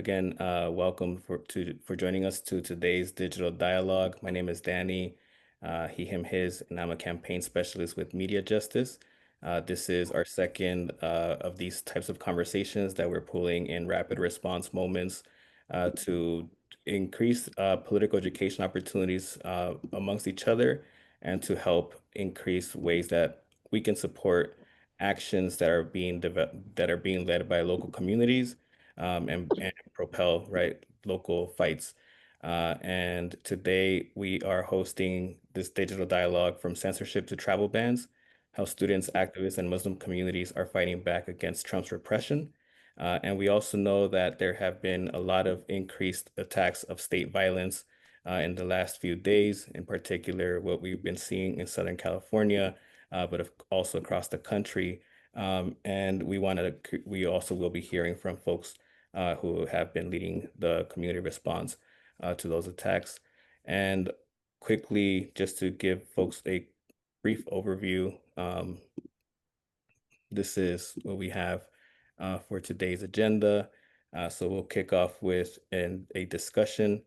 Again, welcome for joining us to today's digital dialogue. My name is Danny, he, him, his, and I'm a campaign specialist with Media Justice. This is our second of these types of conversations that we're pulling in rapid response moments to increase political education opportunities amongst each other and to help increase ways that we can support actions that are being led by local communities and propel local fights. And today we are hosting this digital dialogue from censorship to travel bans, how students, activists, and Muslim communities are fighting back against Trump's repression. And we also know that there have been a lot of increased attacks of state violence in the last few days, in particular, what we've been seeing in Southern California, also across the country. And we also will be hearing from folks who have been leading the community response to those attacks. And quickly, just to give folks a brief overview, this is what we have for today's agenda. So we'll kick off with a discussion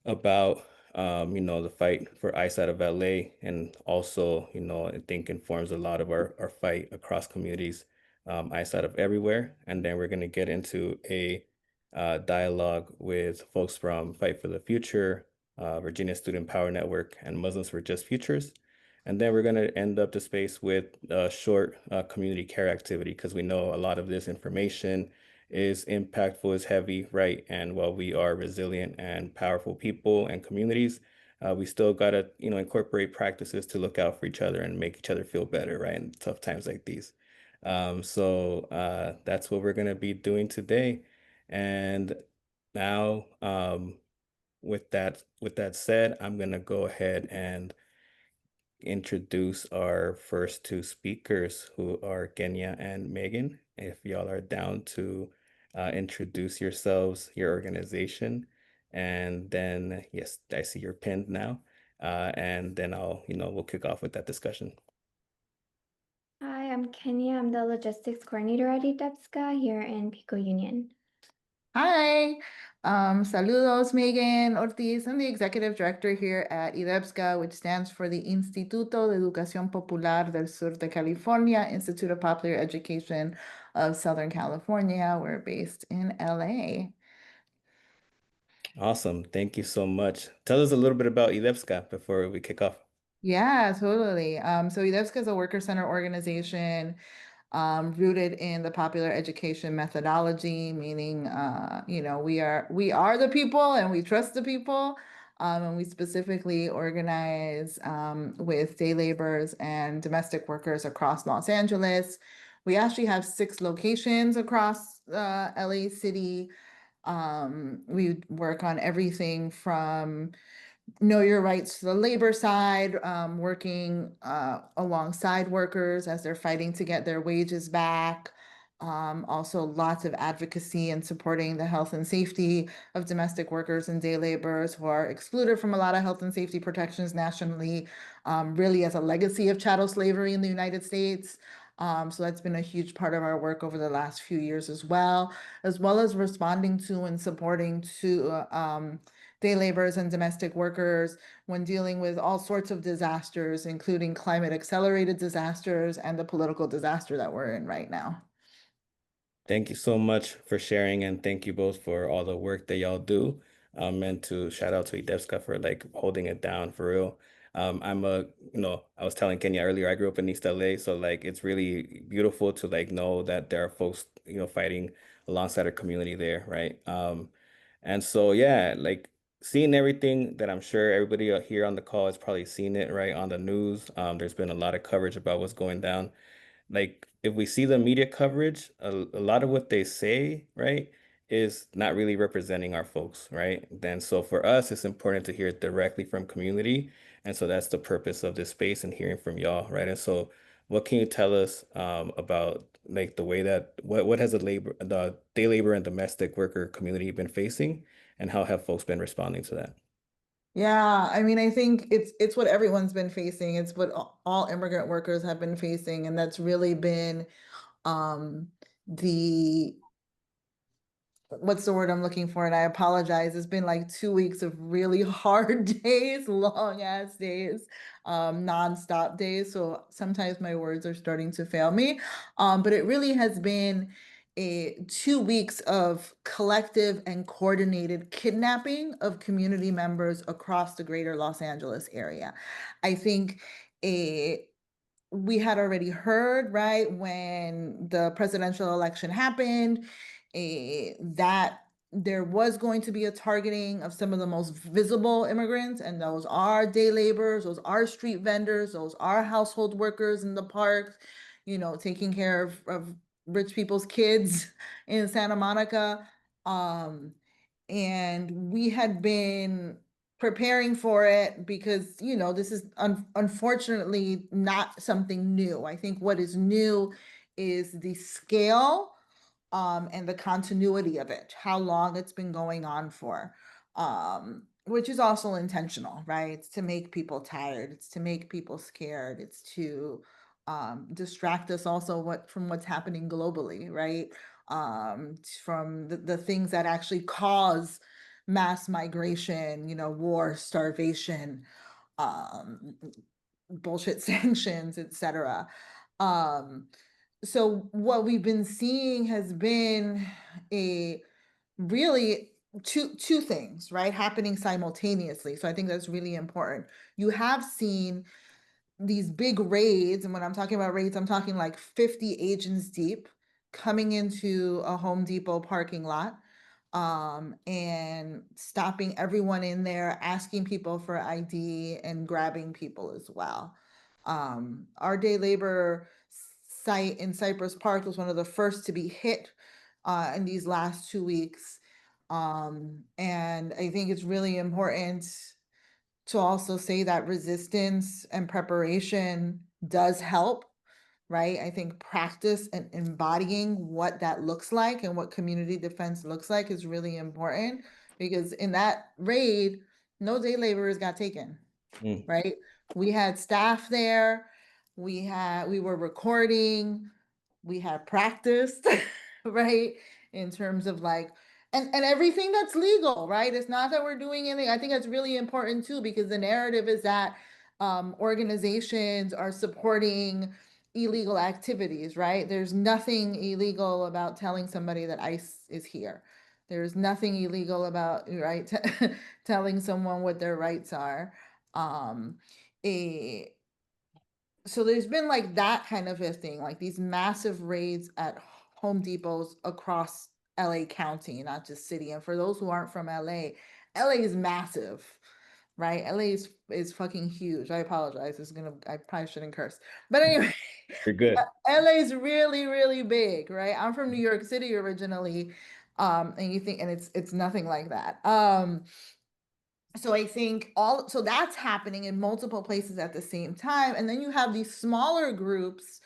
about the fight for eyes out of LA, and also, I think informs a lot of our fight across communities, eyes out of everywhere. And then we're going to get into a dialogue with folks from Fight for the Future, Virginia Student Power Network, and Muslims for Just Futures. And then we're going to end up the space with a short community care activity, because we know a lot of this information is impactful, is heavy, right? And while we are resilient and powerful people and communities, we still gotta, incorporate practices to look out for each other and make each other feel better, right? In tough times like these. So that's what we're gonna be doing today. And now, with that said, I'm gonna go ahead and introduce our first two speakers, who are Kenya and Megan. If y'all are down to introduce yourselves, your organization, and then, yes, I see you're pinned now. And then we'll kick off with that discussion. Hi, I'm Kenya. I'm the logistics coordinator at IDEPSCA here in Pico Union. Hi, saludos, Megan Ortiz. I'm the executive director here at IDEPSCA, which stands for the Instituto de Educación Popular del Sur de California, Institute of Popular Education of Southern California. We're based in LA. Awesome. Thank you so much. Tell us a little bit about IDEPSCA before we kick off. Yeah, totally. So IDEPSCA is a worker center organization rooted in the popular education methodology, meaning, we are the people and we trust the people. And we specifically organize with day laborers and domestic workers across Los Angeles. We actually have 6 locations across LA City. We work on everything from know your rights to the labor side, working alongside workers as they're fighting to get their wages back. Also, lots of advocacy and supporting the health and safety of domestic workers and day laborers who are excluded from a lot of health and safety protections nationally, really as a legacy of chattel slavery in the United States. So that's been a huge part of our work over the last few years as well as responding to and supporting to day laborers and domestic workers when dealing with all sorts of disasters, including climate accelerated disasters and the political disaster that we're in right now. Thank you so much for sharing, and thank you both for all the work that y'all do. And to shout out to IDEPSCA for holding it down for real. I was telling Kenya earlier, I grew up in East LA, so it's really beautiful to know that there are folks, fighting alongside our community there, right? And so yeah, seeing everything that I'm sure everybody here on the call has probably seen it, right, on the news. There's been a lot of coverage about what's going down. If we see the media coverage, a lot of what they say, right, is not really representing our folks, right? Then so for us, it's important to hear it directly from community. And so that's the purpose of this space and hearing from y'all, right? And so what can you tell us about the way that what has the day labor and domestic worker community been facing, and how have folks been responding to that? Yeah, I mean, I think it's what everyone's been facing. It's what all immigrant workers have been facing, and that's really been um, the what's the word I'm looking for? And I apologize. It's been like 2 weeks of really hard days, long ass days, nonstop days. So sometimes my words are starting to fail me. But it really has been 2 weeks of collective and coordinated kidnapping of community members across the greater Los Angeles area. I think we had already heard, right, when the presidential election happened, that there was going to be a targeting of some of the most visible immigrants, and those are day laborers, those are street vendors, those are household workers in the parks, taking care of rich people's kids in Santa Monica. And we had been preparing for it because this is unfortunately not something new. I think what is new is the scale and the continuity of it, how long it's been going on for, which is also intentional, right? It's to make people tired, it's to make people scared, it's to distract us also from what's happening globally, right? From the things that actually cause mass migration, war, starvation, bullshit sanctions, etc. So what we've been seeing has been a really two things, right, happening simultaneously. So I think that's really important. You have seen these big raids, and when I'm talking about raids, I'm talking like 50 agents deep coming into a Home Depot parking lot, and stopping everyone in there, asking people for ID and grabbing people as well. Our day labor site in Cypress Park was one of the first to be hit in these last 2 weeks. And I think it's really important to also say that resistance and preparation does help, right? I think practice and embodying what that looks like and what community defense looks like is really important, because in that raid, no day laborers got taken, right? We had staff there, we were recording, we had practiced, right? In terms of like, and everything that's legal, right? It's not that we're doing anything. I think that's really important too, because the narrative is that organizations are supporting illegal activities, right? There's nothing illegal about telling somebody that ICE is here. There's nothing illegal about, right, telling someone what their rights are. A So there's been like that kind of a thing, like these massive raids at Home Depots across LA County, not just city. And for those who aren't from LA is massive, right? LA is fucking huge. I apologize. I probably shouldn't curse. But anyway, You're good. LA is really, really big, right? I'm from New York City originally. And it's nothing like that. So I think so that's happening in multiple places at the same time. And then you have these smaller groups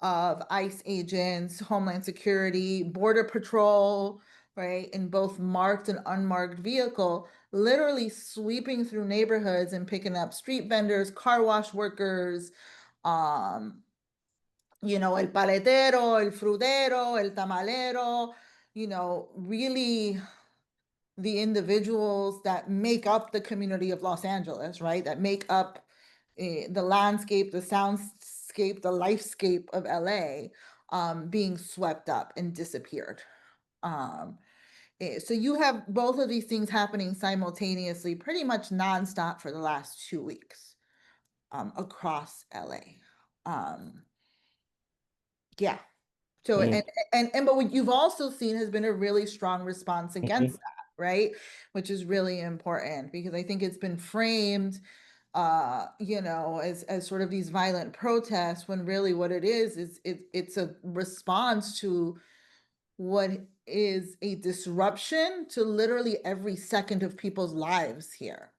of ICE agents, Homeland Security, Border Patrol, right, in both marked and unmarked vehicle, literally sweeping through neighborhoods and picking up street vendors, car wash workers, el paletero, el frutero, el tamalero, really the individuals that make up the community of Los Angeles, right? That make up the landscape, the soundscape, the lifescape of LA, being swept up and disappeared. So you have both of these things happening simultaneously, pretty much nonstop for the last 2 weeks, across LA. Yeah. So, but what you've also seen has been a really strong response against that, right? Which is really important, because I think it's been framed, as sort of these violent protests, when really what it is it's a response to what is a disruption to literally every second of people's lives here.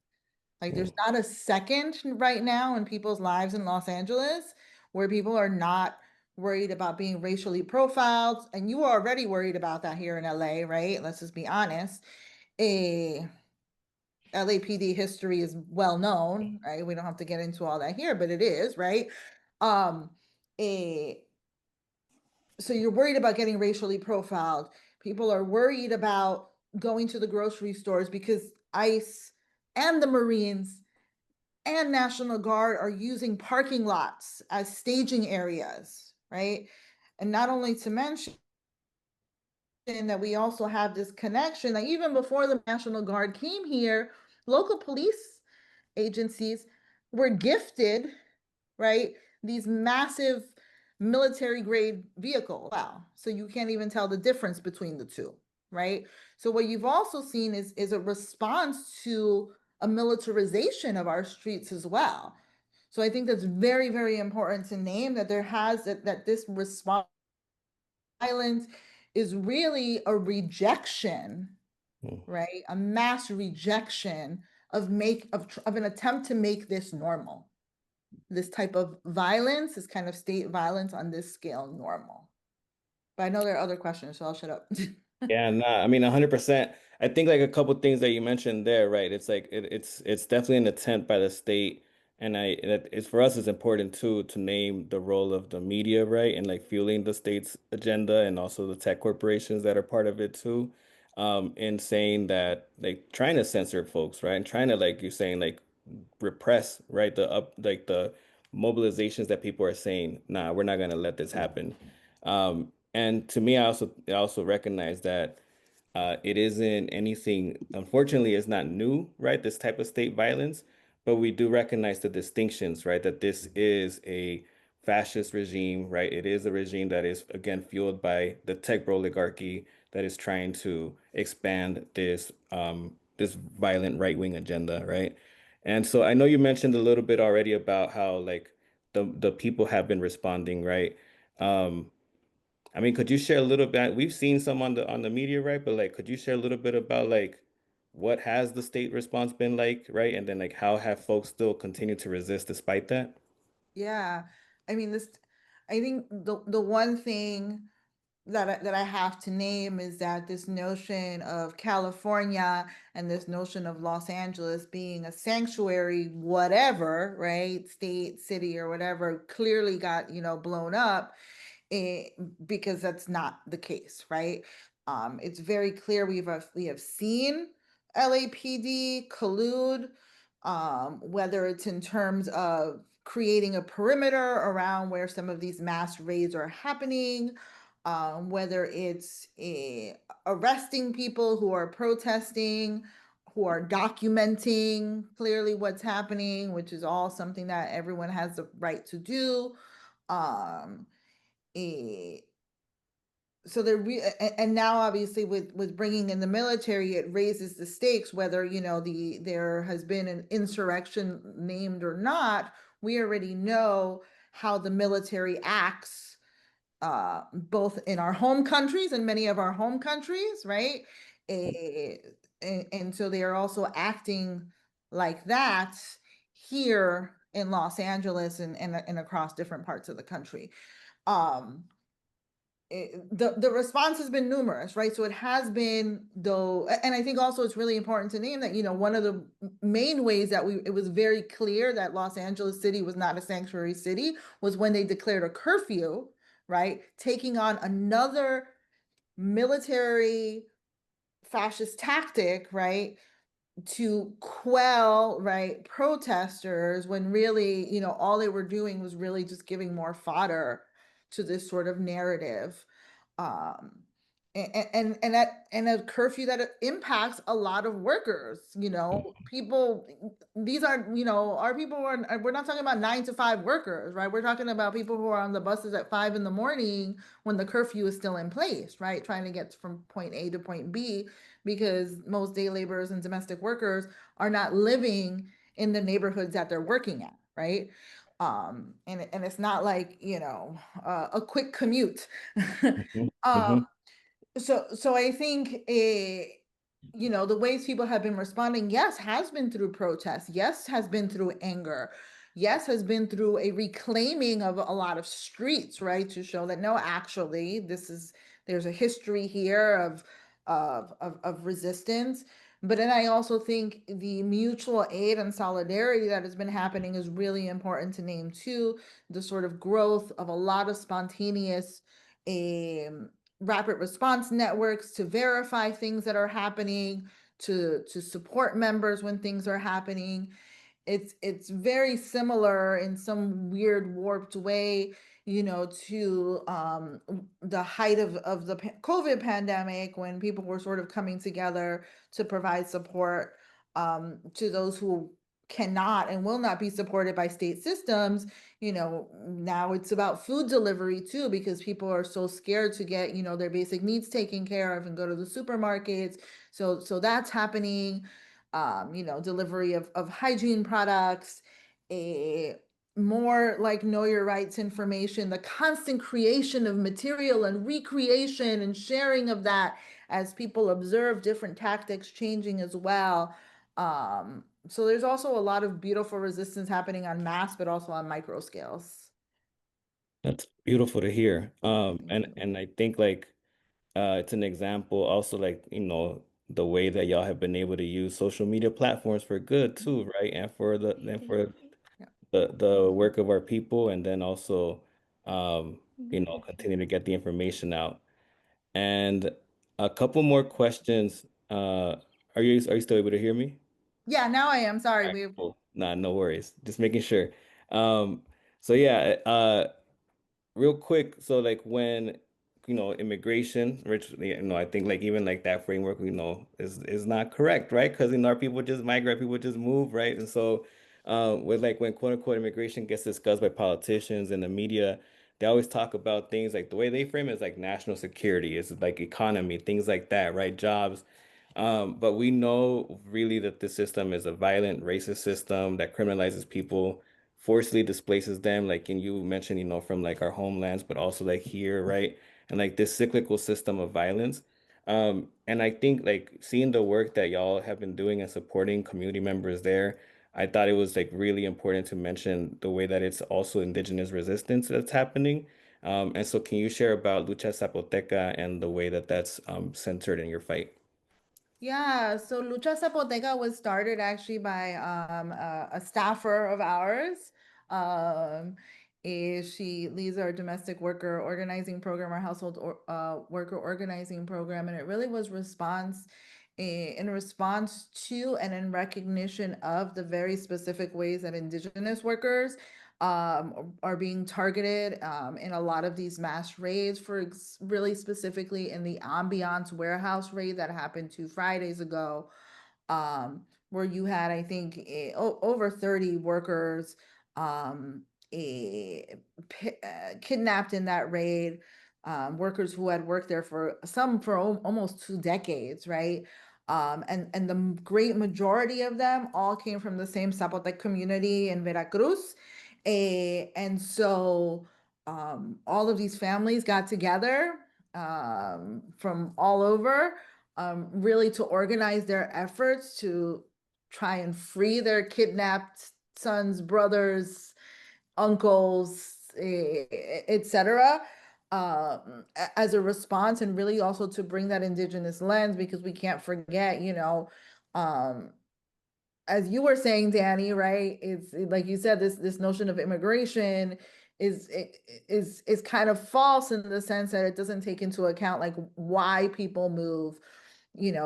Like there's not a second right now in people's lives in Los Angeles where people are not worried about being racially profiled. And you are already worried about that here in LA, right? Let's just be honest. LAPD history is well known, right? We don't have to get into all that here, but it is, right? So you're worried about getting racially profiled. People are worried about going to the grocery stores because ICE and the Marines and National Guard are using parking lots as staging areas, right? And not only to mention that we also have this connection that even before the National Guard came here, local police agencies were gifted, right, these massive military grade vehicles. Wow. So you can't even tell the difference between the two, right? So what you've also seen is a response to a militarization of our streets as well. So I think that's very, very important to name that there has that this response violence is really a rejection, right? A mass rejection of an attempt to make this normal. This type of violence, this kind of state violence on this scale normal. But I know there are other questions, so I'll shut up. Yeah, nah, I mean 100%. I think like a couple things that you mentioned there, right? It's like it's definitely an attempt by the state, and it's for us it's important too to name the role of the media, right? And like fueling the state's agenda and also the tech corporations that are part of it too. In saying that like trying to censor folks, right? And trying to like you're saying like repress, right? The mobilizations that people are saying, nah, we're not gonna let this happen. And to me, I also recognize that it isn't anything, unfortunately, it's not new, right? This type of state violence, but we do recognize the distinctions, right? That this is a fascist regime, right? It is a regime that is, again, fueled by the tech oligarchy that is trying to expand this violent right-wing agenda, right? And so I know you mentioned a little bit already about how like the people have been responding, right? Um, I mean, could you share a little bit? We've seen some on the media, right? But like, could you share a little bit about like what has the state response been like, right? And then like how have folks still continued to resist despite that? Yeah. I mean, I think the one thing that I have to name is that this notion of California and this notion of Los Angeles being a sanctuary, whatever, right, state, city, or whatever, clearly got, blown up eh, because that's not the case, right? It's very clear we have seen LAPD collude, whether it's in terms of creating a perimeter around where some of these mass raids are happening, whether it's arresting people who are protesting, who are documenting clearly what's happening, which is all something that everyone has the right to do. Um, eh, so and now obviously with bringing in the military, it raises the stakes whether there has been an insurrection named or not. We already know how the military acts, both in our home countries and many of our home countries, right? Eh, and so they are also acting like that here in Los Angeles and across different parts of the country. Um, the response has been numerous, right? So it has been, though, and I think also it's really important to name that, one of the main ways that it was very clear that Los Angeles City was not a sanctuary city was when they declared a curfew, right? Taking on another military fascist tactic, right? To quell, right, protesters when really, all they were doing was really just giving more fodder to this sort of narrative. Um, and a curfew that impacts a lot of workers, people, these are, our people are, we're not talking about 9 to 5 workers, right? We're talking about people who are on the buses at 5 in the morning when the curfew is still in place, right? Trying to get from point A to point B, because most day laborers and domestic workers are not living in the neighborhoods that they're working at, right? And it's not like, a quick commute. Mhm, um mhm, so I think the ways people have been responding, yes, has been through protest, yes, has been through anger, yes, has been through a reclaiming of a lot of streets, right, to show that no, actually, there's a history here of resistance. But then I also think the mutual aid and solidarity that has been happening is really important to name too. The sort of growth of a lot of spontaneous um, rapid response networks to verify things that are happening, to support members when things are happening. It's very similar in some weird warped way, you know, to the height of the COVID pandemic, when people were sort of coming together to provide support to those who cannot and will not be supported by state systems. You know, now it's about food delivery too, because people are so scared to get, you know, their basic needs taken care of and go to the supermarkets. So that's happening. You know, delivery of hygiene products, a more like know your rights information, the constant creation of material and recreation and sharing of that as people observe different tactics changing as well. So there's also a lot of beautiful resistance happening on mass, but also on micro scales. That's beautiful to hear. Thank And you. and I think like it's an example also like, the way that y'all have been able to use social media platforms for good too, right? And for the and Thank for you. Yeah. the work of our people, and then also Repression. continue to get the information out. And a couple more questions. Are you still able to hear me? Yeah, now I am. Sorry. All right, We cool. Nah, no worries. Just making sure. Um, so yeah, real quick, so like when immigration, which I think like even like that framework, is not correct, right? Because our people just migrate, people just move, right? And so, with like when quote unquote immigration gets discussed by politicians and the media, they always talk about things like the way they frame it is like national security, is like economy, things like that, right? Jobs. But we know really that the system is a violent, racist system that criminalizes people, forcibly displaces them, like and you mentioned, from like our homelands, but also like here, right? And like this cyclical system of violence. And I think like seeing the work that y'all have been doing and supporting community members there, I thought it was like really important to mention the way that it's also indigenous resistance that's happening. And so can you share about Lucha Zapoteca and the way that that's centered in your fight? Yeah, so Lucha Zapoteca was started actually by a staffer of ours. Um, she leads our domestic worker organizing program, our household worker organizing program, and it really was in response to and in recognition of the very specific ways that Indigenous workers are being targeted in a lot of these mass raids, really specifically in the Ambiance warehouse raid that happened 2 Fridays ago, where you had, I think, over 30 workers um, eh, kidnapped in that raid, workers who had worked there for some for almost 2 decades, right? And the great majority of them all came from the same Zapotec community in Veracruz. And so all of these families got together from all over, really to organize their efforts to try and free their kidnapped sons, brothers, uncles, etc. As a response, and really also to bring that indigenous lens, because we can't forget, um, as you were saying, Danny, right? It's like you said, this notion of immigration is is kind of false in the sense that it doesn't take into account like why people move.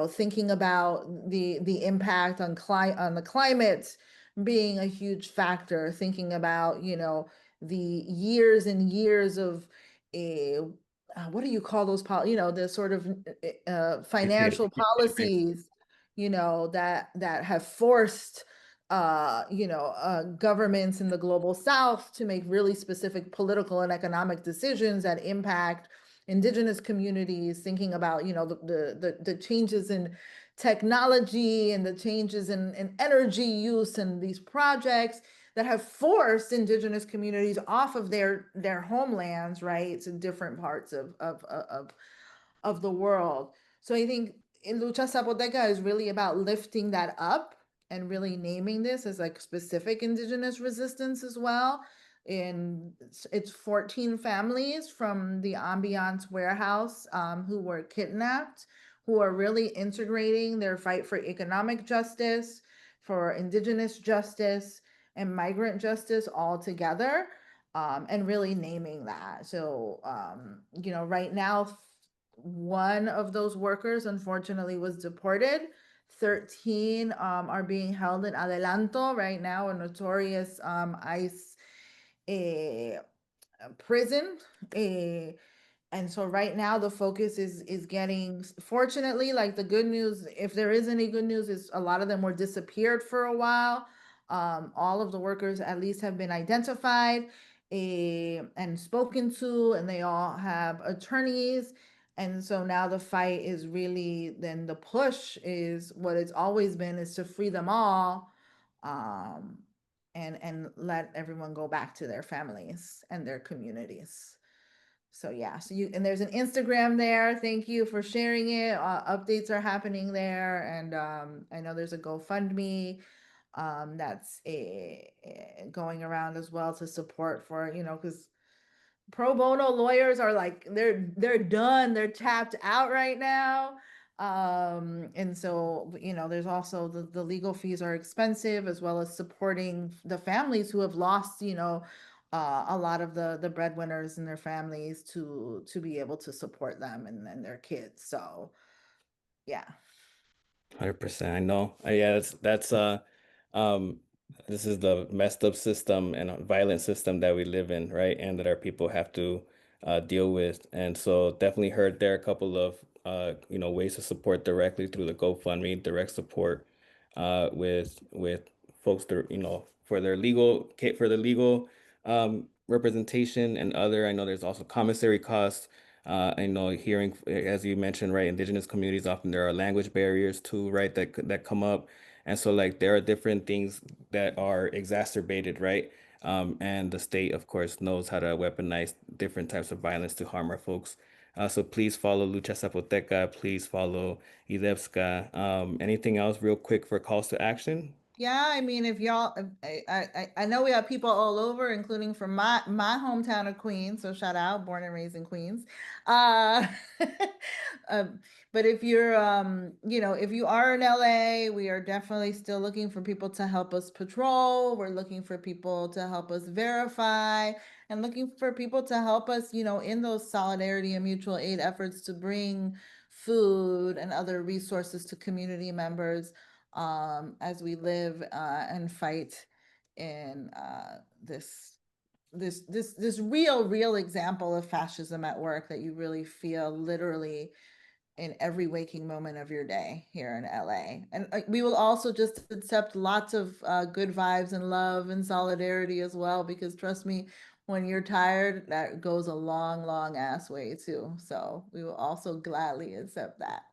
Thinking about the impact on the climate being a huge factor, thinking about the years and years of a what do you call those the sort of financial policies that have forced governments in the global south to make really specific political and economic decisions that impact indigenous communities, thinking about the changes in technology and the changes in energy use and these projects that have forced indigenous communities off of their homelands, right, to different parts of the world. So I think in Lucha Zapoteca is really about lifting that up and really naming this as like specific indigenous resistance as well. And it's 14 families from the Ambiance warehouse who were kidnapped, who are really integrating their fight for economic justice, for indigenous justice, and migrant justice all together, and really naming that. So, right now, one of those workers unfortunately was deported. 13 are being held in Adelanto right now, a notorious ICE prison. And so right now the focus is getting, fortunately, like the good news, if there is any good news, is a lot of them were disappeared for a while. All of the workers at least have been identified and spoken to, and they all have attorneys. And so now the fight is really, then the push is what it's always been, is to free them all, and let everyone go back to their families and their communities. So yeah, so you, and there's an Instagram there. Thank you for sharing it. Updates are happening there, and I know there's a GoFundMe that's going around as well to support for, because pro bono lawyers are like, they're done, they're tapped out right now. And so, there's also the legal fees are expensive, as well as supporting the families who have lost, a lot of the breadwinners in their families to be able to support them and their kids. So yeah. 100%. I know. Yeah, that's um this is the messed up system and violent system that we live in, right? And that our people have to deal with. And so definitely heard there are a couple of ways to support directly through the GoFundMe, direct support with folks that, for their legal representation and other. I know there's also commissary costs. I know hearing, as you mentioned, right, indigenous communities, often there are language barriers too, right, that come up. And so like there are different things that are exacerbated, right? And the state, of course, knows how to weaponize different types of violence to harm our folks. So please follow Lucha Zapoteca. Please follow IDEPSCA. Anything else real quick for calls to action? Yeah, I mean, if y'all, I know we have people all over, including from my hometown of Queens. So shout out, born and raised in Queens. Uh, um, but if you're, if you are in LA, we are definitely still looking for people to help us patrol. We're looking for people to help us verify, and looking for people to help us, in those solidarity and mutual aid efforts to bring food and other resources to community members, as we live and fight in this real example of fascism at work that you really feel literally in every waking moment of your day here in LA. And we will also just accept lots of good vibes and love and solidarity as well, because trust me, when you're tired, that goes a long ass way too. So we will also gladly accept that.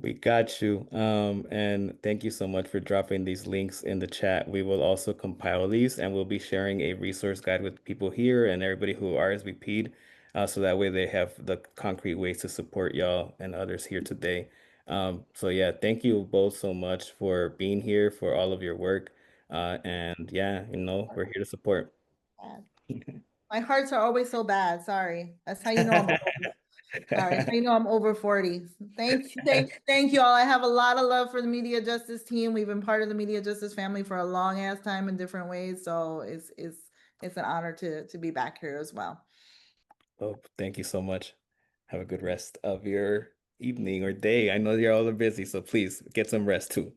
We got you. And thank you so much for dropping these links in the chat. We will also compile these and we'll be sharing a resource guide with people here and everybody who RSVP'd, so that way they have the concrete ways to support y'all and others here today. So yeah, thank you both so much for being here, for all of your work. And yeah, we're here to support. My hearts are always so bad. Sorry. That's how you know I'm old. Sorry. That's how you know I'm over 40. Thank you all. I have a lot of love for the media justice team. We've been part of the media justice family for a long ass time in different ways. So it's an honor to be back here as well. Oh, thank you so much. Have a good rest of your evening or day. I know you're all are busy, so please get some rest too.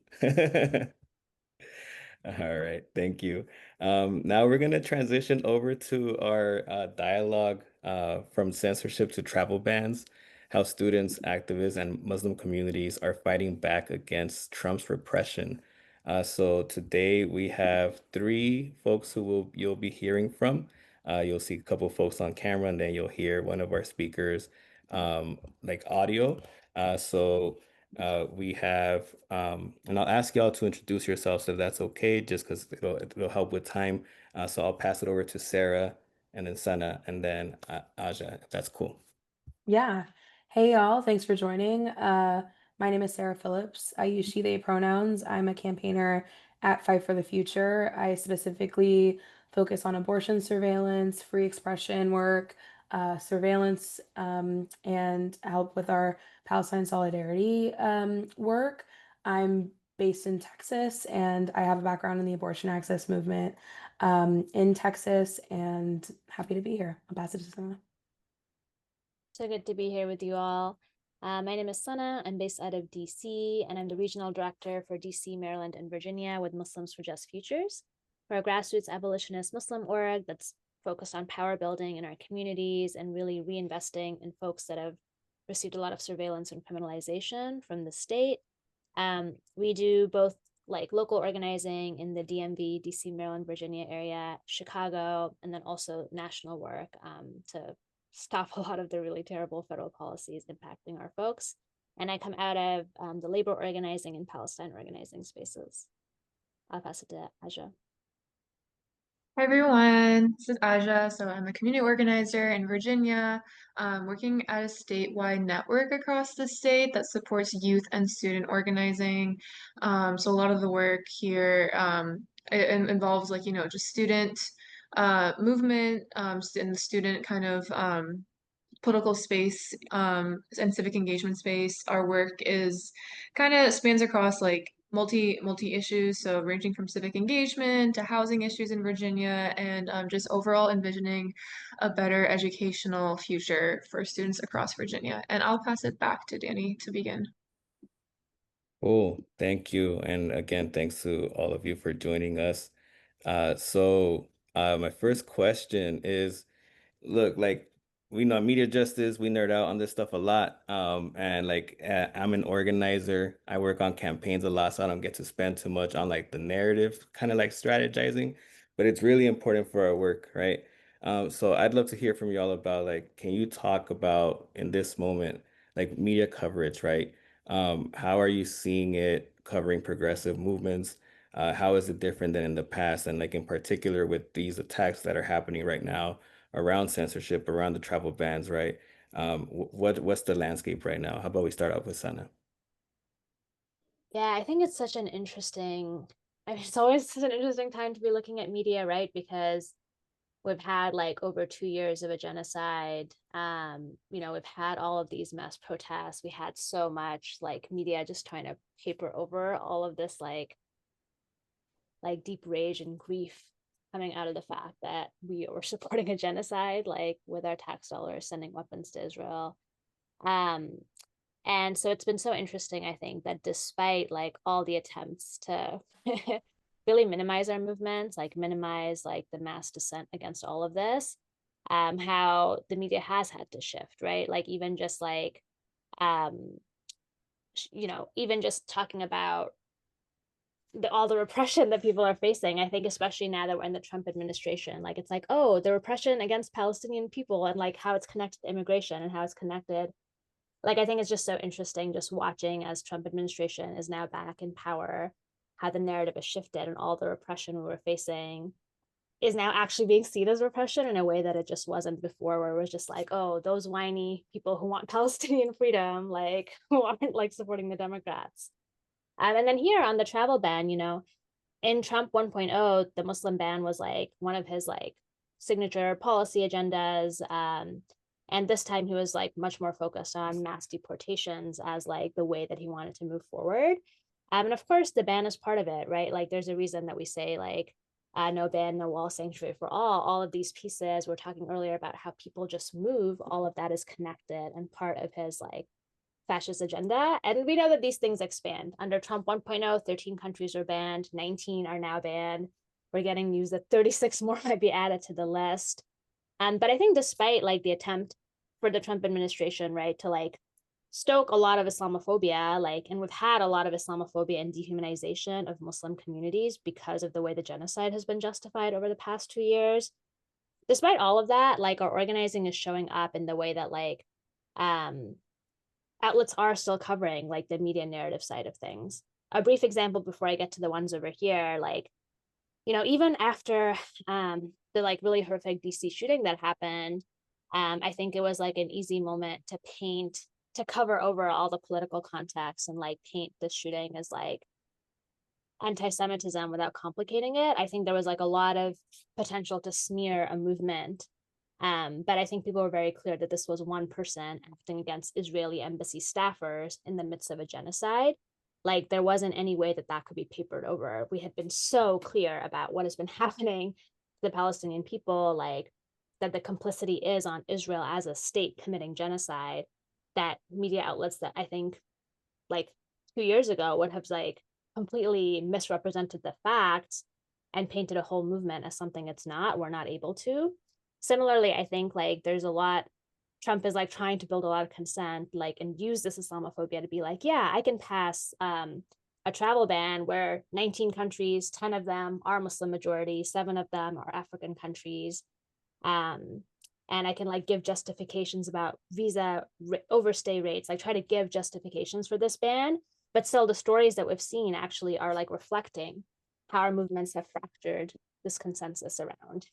All right, thank you. Now we're going to transition over to our dialogue from censorship to travel bans, how students, activists, and Muslim communities are fighting back against Trump's repression. So today we have three folks who you'll be hearing from. You'll see a couple folks on camera, and then you'll hear one of our speakers, like audio. So we have, and I'll ask y'all to introduce yourselves if that's okay, just because it'll help with time. So I'll pass it over to Sarah, and then Sana, and then Aja, if that's cool. Yeah. Hey, y'all. Thanks for joining. My name is Sarah Phillips. I use she, they pronouns. I'm a campaigner at Fight for the Future. I specifically focus on abortion surveillance, free expression work, surveillance, and help with our Palestine solidarity work. I'm based in Texas, and I have a background in the abortion access movement in Texas, and happy to be here. I'll pass it to Sana. So good to be here with you all. My name is Sana. I'm based out of DC, and I'm the regional director for DC, Maryland, and Virginia with Muslims for Just Futures. We're a grassroots abolitionist Muslim org that's focused on power building in our communities and really reinvesting in folks that have received a lot of surveillance and criminalization from the state. We do both like local organizing in the DMV, DC, Maryland, Virginia area, Chicago, and then also national work to stop a lot of the really terrible federal policies impacting our folks. And I come out of the labor organizing and Palestine organizing spaces. I'll pass it to Aja. Hi everyone, this is Aja. So I'm a community organizer in Virginia, working at a statewide network across the state that supports youth and student organizing. So a lot of the work here it involves like, just student movement and the student kind of political space and civic engagement space. Our work is kind of spans across like multi issues, so ranging from civic engagement to housing issues in Virginia, and just overall envisioning a better educational future for students across Virginia. And I'll pass it back to Danny to begin. Cool. Thank you. And again, thanks to all of you for joining us. My first question is, look, like we know media justice, we nerd out on this stuff a lot. And like I'm an organizer. I work on campaigns a lot, so I don't get to spend too much on like the narrative, kind of like strategizing, but it's really important for our work, right? So I'd love to hear from y'all about like, can you talk about in this moment, like media coverage, right? How are you seeing it covering progressive movements? How is it different than in the past? And like in particular with these attacks that are happening right now around censorship, around the travel bans, right? What's the landscape right now? How about we start out with Sana? Yeah, I think it's such an interesting, it's always such an interesting time to be looking at media, right? Because we've had like over 2 years of a genocide. We've had all of these mass protests. We had so much like media just trying to paper over all of this like deep rage and grief coming out of the fact that we were supporting a genocide, like with our tax dollars sending weapons to Israel. And so it's been so interesting, I think, that despite like all the attempts to really minimize our movements, like minimize like the mass dissent against all of this, how the media has had to shift, right? Like even just like, even just talking about all the repression that people are facing. I think especially now that we're in the Trump administration, like it's like, oh, the repression against Palestinian people and like how it's connected to immigration and how it's connected. Like I think it's just so interesting just watching as Trump administration is now back in power, how the narrative has shifted and all the repression we were facing is now actually being seen as repression in a way that it just wasn't before, where it was just like, oh, those whiny people who want Palestinian freedom, like who aren't like supporting the Democrats. And then here on the travel ban, in Trump 1.0, the Muslim ban was like one of his like signature policy agendas. And this time he was like much more focused on mass deportations as like the way that he wanted to move forward. And of course, the ban is part of it, right? Like there's a reason that we say like no ban, no wall, sanctuary for all of these pieces. We're talking earlier about how people just move. All of that is connected and part of his like fascist agenda. And we know that these things expand. Under Trump 1.0, 13 countries are banned, 19 are now banned. We're getting news that 36 more might be added to the list. But I think despite like the attempt for the Trump administration, right, to like stoke a lot of Islamophobia, like, and we've had a lot of Islamophobia and dehumanization of Muslim communities because of the way the genocide has been justified over the past 2 years. Despite all of that, like our organizing is showing up in the way that like outlets are still covering like the media narrative side of things. A brief example before I get to the ones over here, like, even after the like really horrific DC shooting that happened, I think it was like an easy moment to cover over all the political context and like paint the shooting as like anti-Semitism without complicating it. I think there was like a lot of potential to smear a movement. But I think people were very clear that this was one person acting against Israeli embassy staffers in the midst of a genocide. Like there wasn't any way that that could be papered over. We had been so clear about what has been happening to the Palestinian people, like that the complicity is on Israel as a state committing genocide, that media outlets that I think like 2 years ago would have like completely misrepresented the facts and painted a whole movement as something it's not, we're not able to. Similarly, I think like there's a lot, Trump is like trying to build a lot of consent, like, and use this Islamophobia to be like, yeah, I can pass a travel ban where 19 countries, 10 of them are Muslim majority, 7 of them are African countries. Um, and I can like give justifications about visa overstay rates, like try to give justifications for this ban. But still, the stories that we've seen actually are like reflecting how our movements have fractured this consensus around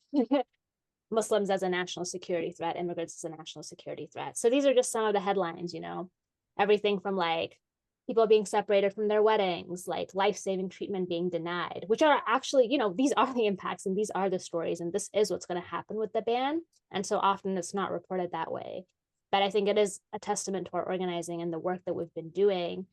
Muslims as a national security threat, immigrants as a national security threat. So these are just some of the headlines, you know, everything from like people being separated from their weddings, like life-saving treatment being denied, which are actually, you know, these are the impacts and these are the stories, and this is what's going to happen with the ban. And so often it's not reported that way. But I think it is a testament to our organizing and the work that we've been doing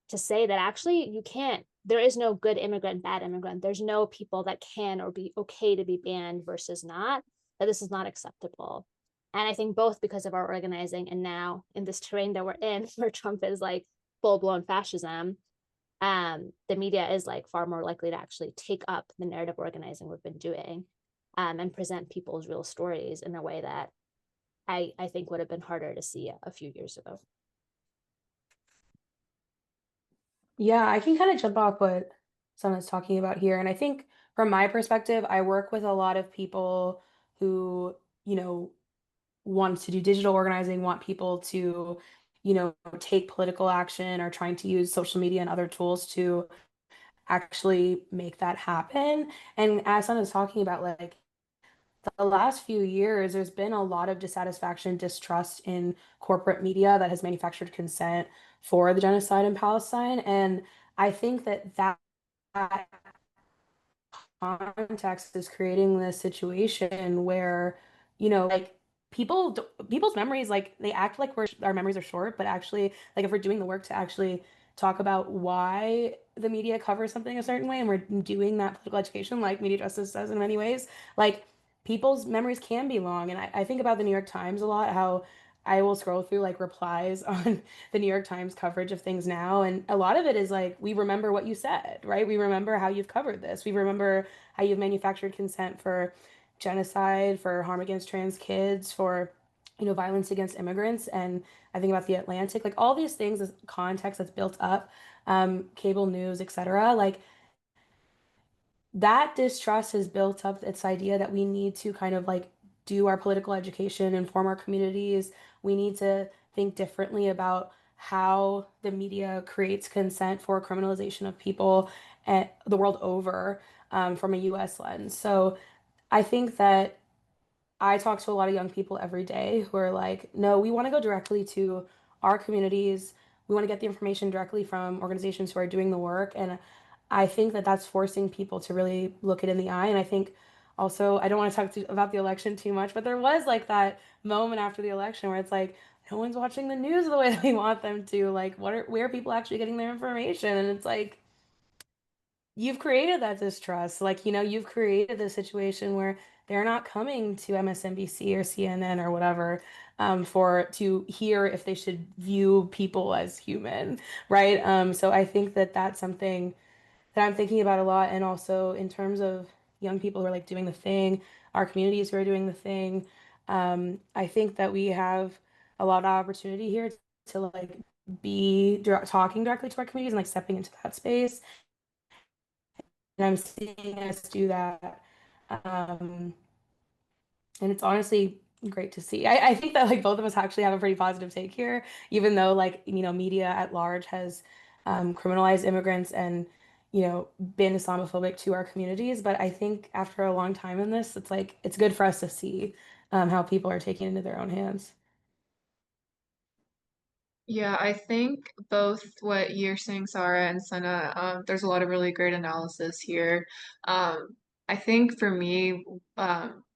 to say that actually you can't, there is no good immigrant, bad immigrant. There's no people that can or be okay to be banned versus not, that this is not acceptable. And I think both because of our organizing and now in this terrain that we're in, where Trump is like full-blown fascism, the media is like far more likely to actually take up the narrative organizing we've been doing, and present people's real stories in a way that I think would have been harder to see a few years ago. Yeah, I can kind of jump off what someone's talking about here. And I think from my perspective, I work with a lot of people who, you know, want to do digital organizing, want people to, you know, take political action or trying to use social media and other tools to actually make that happen. And as someone was talking about, like, the last few years, there's been a lot of dissatisfaction, distrust in corporate media that has manufactured consent for the genocide in Palestine. And I think that context is creating this situation where, you know, like people's memories, like they act like our memories are short, but actually, like if we're doing the work to actually talk about why the media covers something a certain way and we're doing that political education like media justice does in many ways, like people's memories can be long. And I think about the New York Times a lot, how I will scroll through like replies on the New York Times coverage of things now. And a lot of it is like, we remember what you said, right? We remember how you've covered this. We remember how you've manufactured consent for genocide, for harm against trans kids, for, you know, violence against immigrants. And I think about the Atlantic, like all these things, this context that's built up, cable news, etc. Like that distrust has built up its idea that we need to kind of like do our political education, inform our communities. We need to think differently about how the media creates consent for criminalization of people the world over, from a US lens. So I think that I talk to a lot of young people every day who are like, no, we want to go directly to our communities. We want to get the information directly from organizations who are doing the work. And I think that that's forcing people to really look it in the eye. And I think also, I don't want to about the election too much, but there was like that moment after the election where it's like, no one's watching the news the way that we want them to. Like, where are people actually getting their information? And it's like, you've created that distrust. Like, you know, you've created this situation where they're not coming to MSNBC or CNN or whatever, for to hear if they should view people as human, right? So I think that that's something that I'm thinking about a lot, and also in terms of young people who are like doing the thing, our communities who are doing the thing. I think that we have a lot of opportunity here to like be talking directly to our communities and like stepping into that space. And I'm seeing us do that. Um, and it's honestly great to see. I think that like both of us actually have a pretty positive take here, even though like, you know, media at large has criminalized immigrants and, you know, been Islamophobic to our communities. But I think after a long time in this, it's like it's good for us to see how people are taking it into their own hands. Yeah, I think both what you're saying, Sarah and Sana, there's a lot of really great analysis here. I think for me,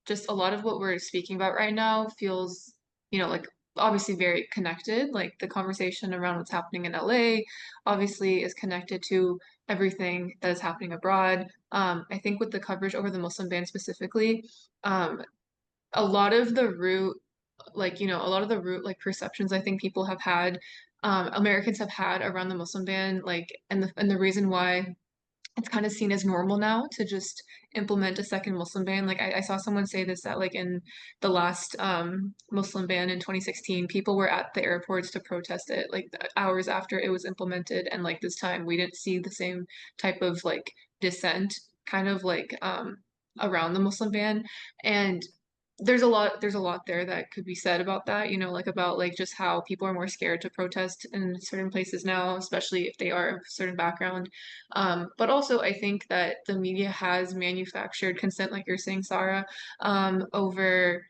just a lot of what we're speaking about right now feels, like obviously very connected. Like the conversation around what's happening in LA obviously is connected to everything that is happening abroad. I think with the coverage over the Muslim ban specifically, um, a lot of the root, like, a lot of the root, like, perceptions I think people have had, Americans have had around the Muslim ban, like, and the reason why it's kind of seen as normal now to just implement a second Muslim ban. Like I saw someone say this that like in the last Muslim ban in 2016, people were at the airports to protest it like hours after it was implemented, and like this time we didn't see the same type of like dissent kind of like around the Muslim ban. And there's a lot there that could be said about that, like about like just how people are more scared to protest in certain places now, especially if they are of a certain background. But also I think that the media has manufactured consent, like you're saying, Sarah, over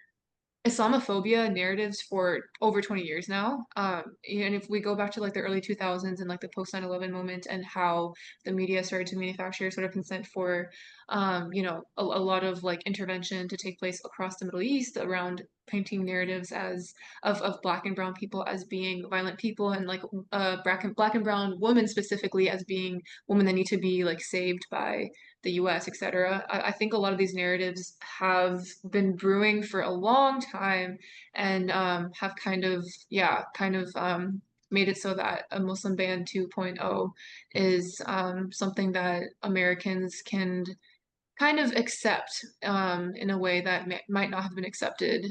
Islamophobia narratives for over 20 years now. And if we go back to like the early 2000s and like the post 9/11 moment and how the media started to manufacture sort of consent for, a lot of like intervention to take place across the Middle East around painting narratives as of Black and brown people as being violent people, and like black and brown women specifically as being women that need to be like saved by the US, etc. I think a lot of these narratives have been brewing for a long time, and have kind of made it so that a Muslim ban 2.0 is something that Americans can kind of accept in a way that might not have been accepted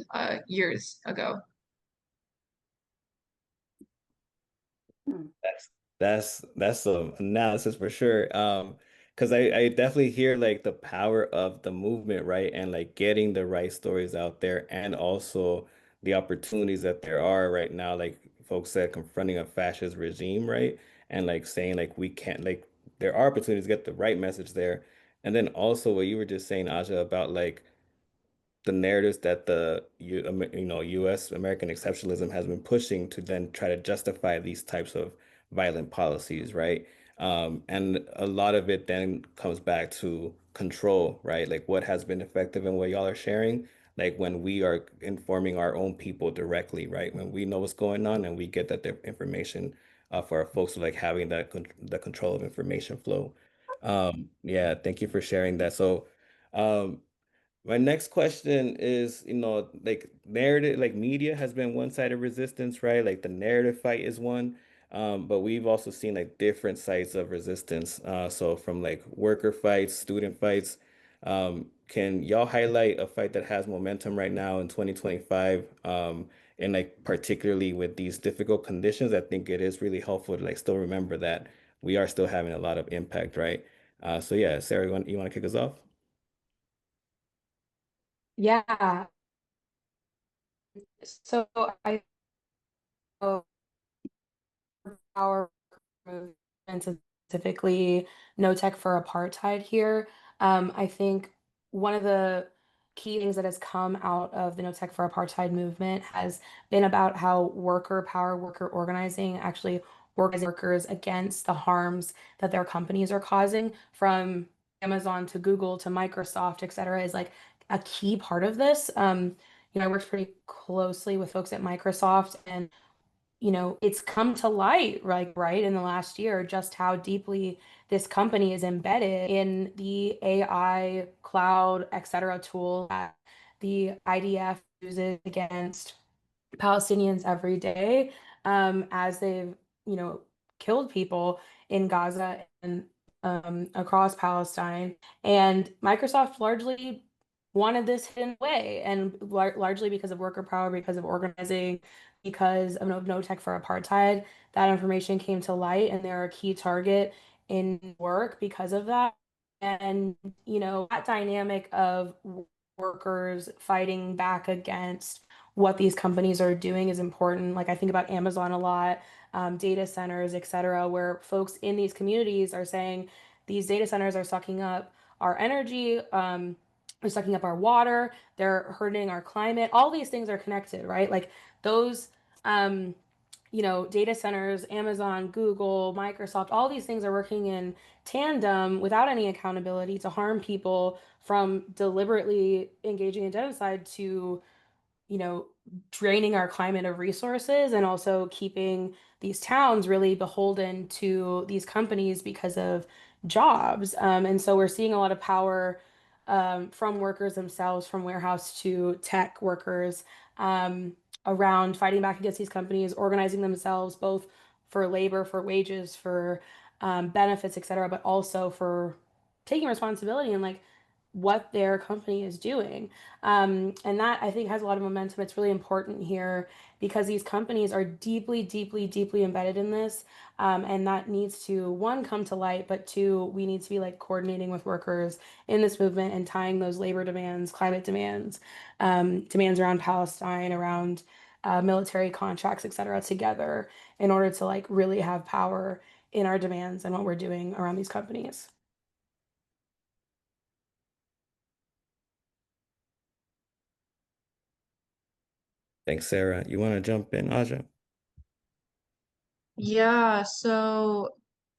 years ago. That's some analysis for sure. Because I definitely hear like the power of the movement, right? And like getting the right stories out there, and also the opportunities that there are right now, like folks said, confronting a fascist regime, right? And like saying like we can't like there are opportunities to get the right message there. And then also what you were just saying, Aja, about like the narratives that U.S. American exceptionalism has been pushing to then try to justify these types of violent policies, right? And a lot of it then comes back to control, right? Like what has been effective and what y'all are sharing, like when we are informing our own people directly, right? When we know what's going on and we get that information for our folks, like having the control of information flow. Yeah, thank you for sharing that. So, um, my next question is, like narrative, like media has been one side of resistance, right? Like the narrative fight is one. But we've also seen like different sides of resistance. So from like worker fights, student fights. Can y'all highlight a fight that has momentum right now in 2025? And like particularly with these difficult conditions, I think it is really helpful to like still remember that we are still having a lot of impact, right? So yeah, Sarah, you want to kick us off? Yeah. So I know our movement, specifically No Tech for Apartheid here. I think one of the key things that has come out of the No Tech for Apartheid movement has been about how worker power, worker organizing, actually organizing workers against the harms that their companies are causing, from Amazon to Google to Microsoft, et cetera, is like a key part of this. I worked pretty closely with folks at Microsoft, and it's come to light, right, in the last year, just how deeply this company is embedded in the AI, cloud, et cetera, tool that the IDF uses against Palestinians every day, as they've, killed people in Gaza and across Palestine. And Microsoft largely wanted this hidden away, and largely because of worker power, because of organizing, because of No Tech for Apartheid, that information came to light, and they're a key target in work because of that. And, that dynamic of workers fighting back against what these companies are doing is important. Like I think about Amazon a lot, data centers, et cetera, where folks in these communities are saying these data centers are sucking up our energy, they're sucking up our water, they're hurting our climate. All these things are connected, right? Like those, um, data centers, Amazon, Google, Microsoft, all these things are working in tandem without any accountability to harm people, from deliberately engaging in genocide to you know, draining our climate of resources, and also keeping these towns really beholden to these companies because of jobs. And so we're seeing a lot of power from workers themselves, from warehouse to tech workers, around fighting back against these companies, organizing themselves both for labor, for wages, for benefits, et cetera, but also for taking responsibility and like what their company is doing. And that I think has a lot of momentum. It's really important here because these companies are deeply, deeply, deeply embedded in this. And that needs to, one, come to light, but two, we need to be like coordinating with workers in this movement and tying those labor demands, climate demands, demands around Palestine, around military contracts, et cetera, together in order to like really have power in our demands and what we're doing around these companies. Thanks, Sarah. You want to jump in, Aja? Yeah, so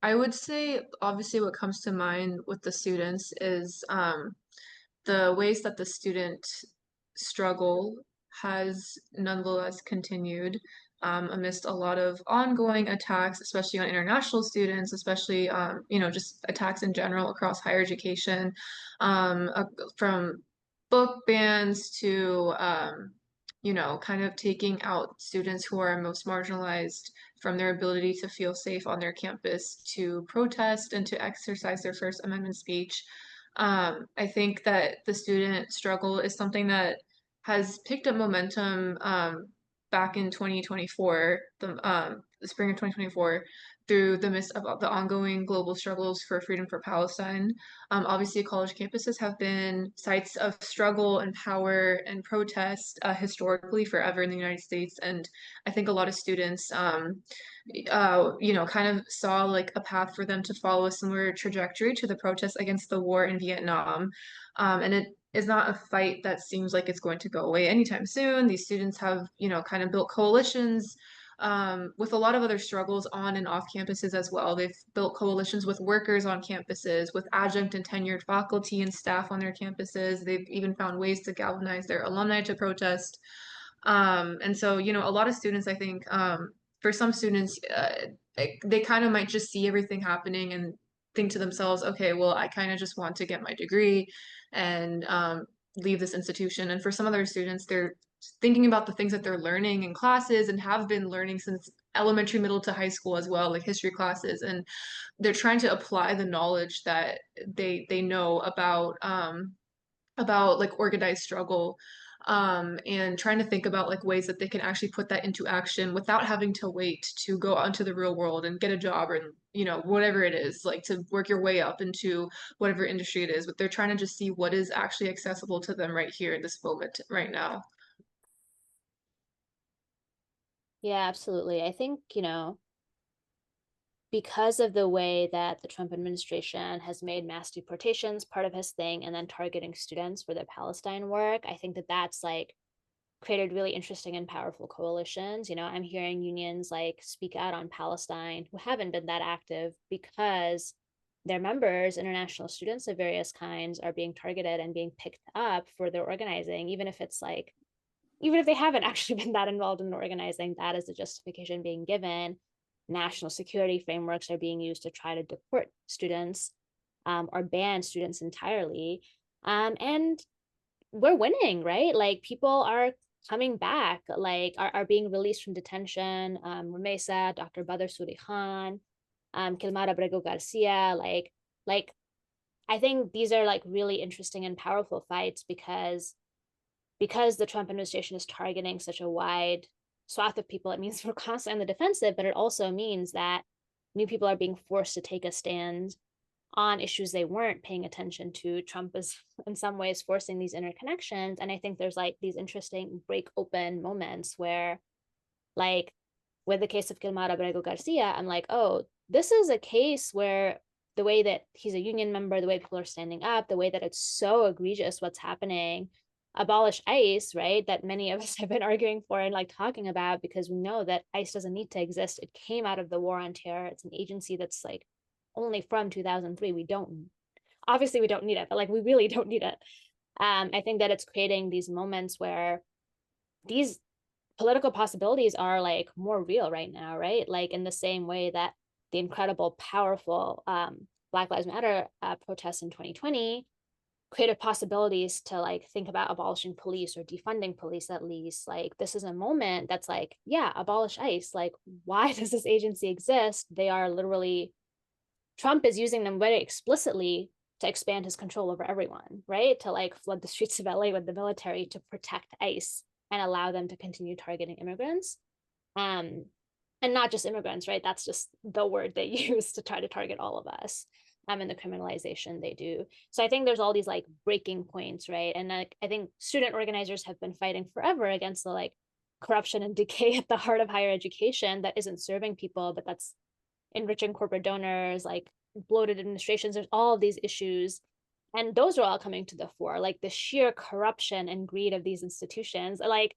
I would say obviously what comes to mind with the students is the ways that the student struggle has nonetheless continued amidst a lot of ongoing attacks, especially on international students, especially just attacks in general across higher education, from book bans to kind of taking out students who are most marginalized from their ability to feel safe on their campus to protest and to exercise their First Amendment speech. I think that the student struggle is something that has picked up momentum back in 2024, the spring of 2024, through the midst of the ongoing global struggles for freedom for Palestine. Obviously, college campuses have been sites of struggle and power and protest historically forever in the United States, and I think a lot of students kind of saw like a path for them to follow a similar trajectory to the protests against the war in Vietnam. And it is not a fight that seems like it's going to go away anytime soon. These students have, kind of built coalitions with a lot of other struggles on and off campuses as well. They've built coalitions with workers on campuses, with adjunct and tenured faculty and staff on their campuses. They've even found ways to galvanize their alumni to protest. And so, a lot of students, I think, for some students, they kind of might just see everything happening and think to themselves, okay, well, I kind of just want to get my degree and leave this institution. And for some other students, they're thinking about the things that they're learning in classes and have been learning since elementary, middle to high school as well, like history classes, and they're trying to apply the knowledge that they know about like organized struggle and trying to think about like ways that they can actually put that into action without having to wait to go out into the real world and get a job or whatever it is, like to work your way up into whatever industry it is, but they're trying to just see what is actually accessible to them right here in this moment right now. Yeah, absolutely. I think, because of the way that the Trump administration has made mass deportations part of his thing and then targeting students for their Palestine work, I think that that's like created really interesting and powerful coalitions. I'm hearing unions like speak out on Palestine who haven't been that active because their members, international students of various kinds, are being targeted and being picked up for their organizing, even if they haven't actually been that involved in organizing, that is the justification being given. National security frameworks are being used to try to deport students or ban students entirely. And we're winning, right? Like people are coming back, like are being released from detention. Rumesa, Dr. Badr Suri Khan, Kilmara Abrego Garcia, like I think these are like really interesting and powerful fights because the Trump administration is targeting such a wide swath of people. It means we're constantly on the defensive, but it also means that new people are being forced to take a stand on issues they weren't paying attention to. Trump is in some ways forcing these interconnections. And I think there's like these interesting break open moments where, like, with the case of Kilmar Abrego Garcia, I'm like, oh, this is a case where the way that he's a union member, the way people are standing up, the way that it's so egregious what's happening, abolish ICE, right? That many of us have been arguing for and like talking about because we know that ICE doesn't need to exist. It came out of the war on terror. It's an agency that's like only from 2003. We don't need it, but like we really don't need it. I think that it's creating these moments where these political possibilities are like more real right now, right? Like in the same way that the incredible, powerful Black Lives Matter protests in 2020 creative possibilities to like think about abolishing police or defunding police at least. Like this is a moment that's like, yeah, abolish ICE. Like, why does this agency exist? They are literally, Trump is using them very explicitly to expand his control over everyone, right? To like flood the streets of LA with the military to protect ICE and allow them to continue targeting immigrants. Um, and not just immigrants, right? That's just the word they use to try to target all of us. And the criminalization they do. So I think there's all these like breaking points, right? And like, I think student organizers have been fighting forever against the like corruption and decay at the heart of higher education that isn't serving people, but that's enriching corporate donors, like bloated administrations. There's all of these issues. And those are all coming to the fore, like the sheer corruption and greed of these institutions. Like,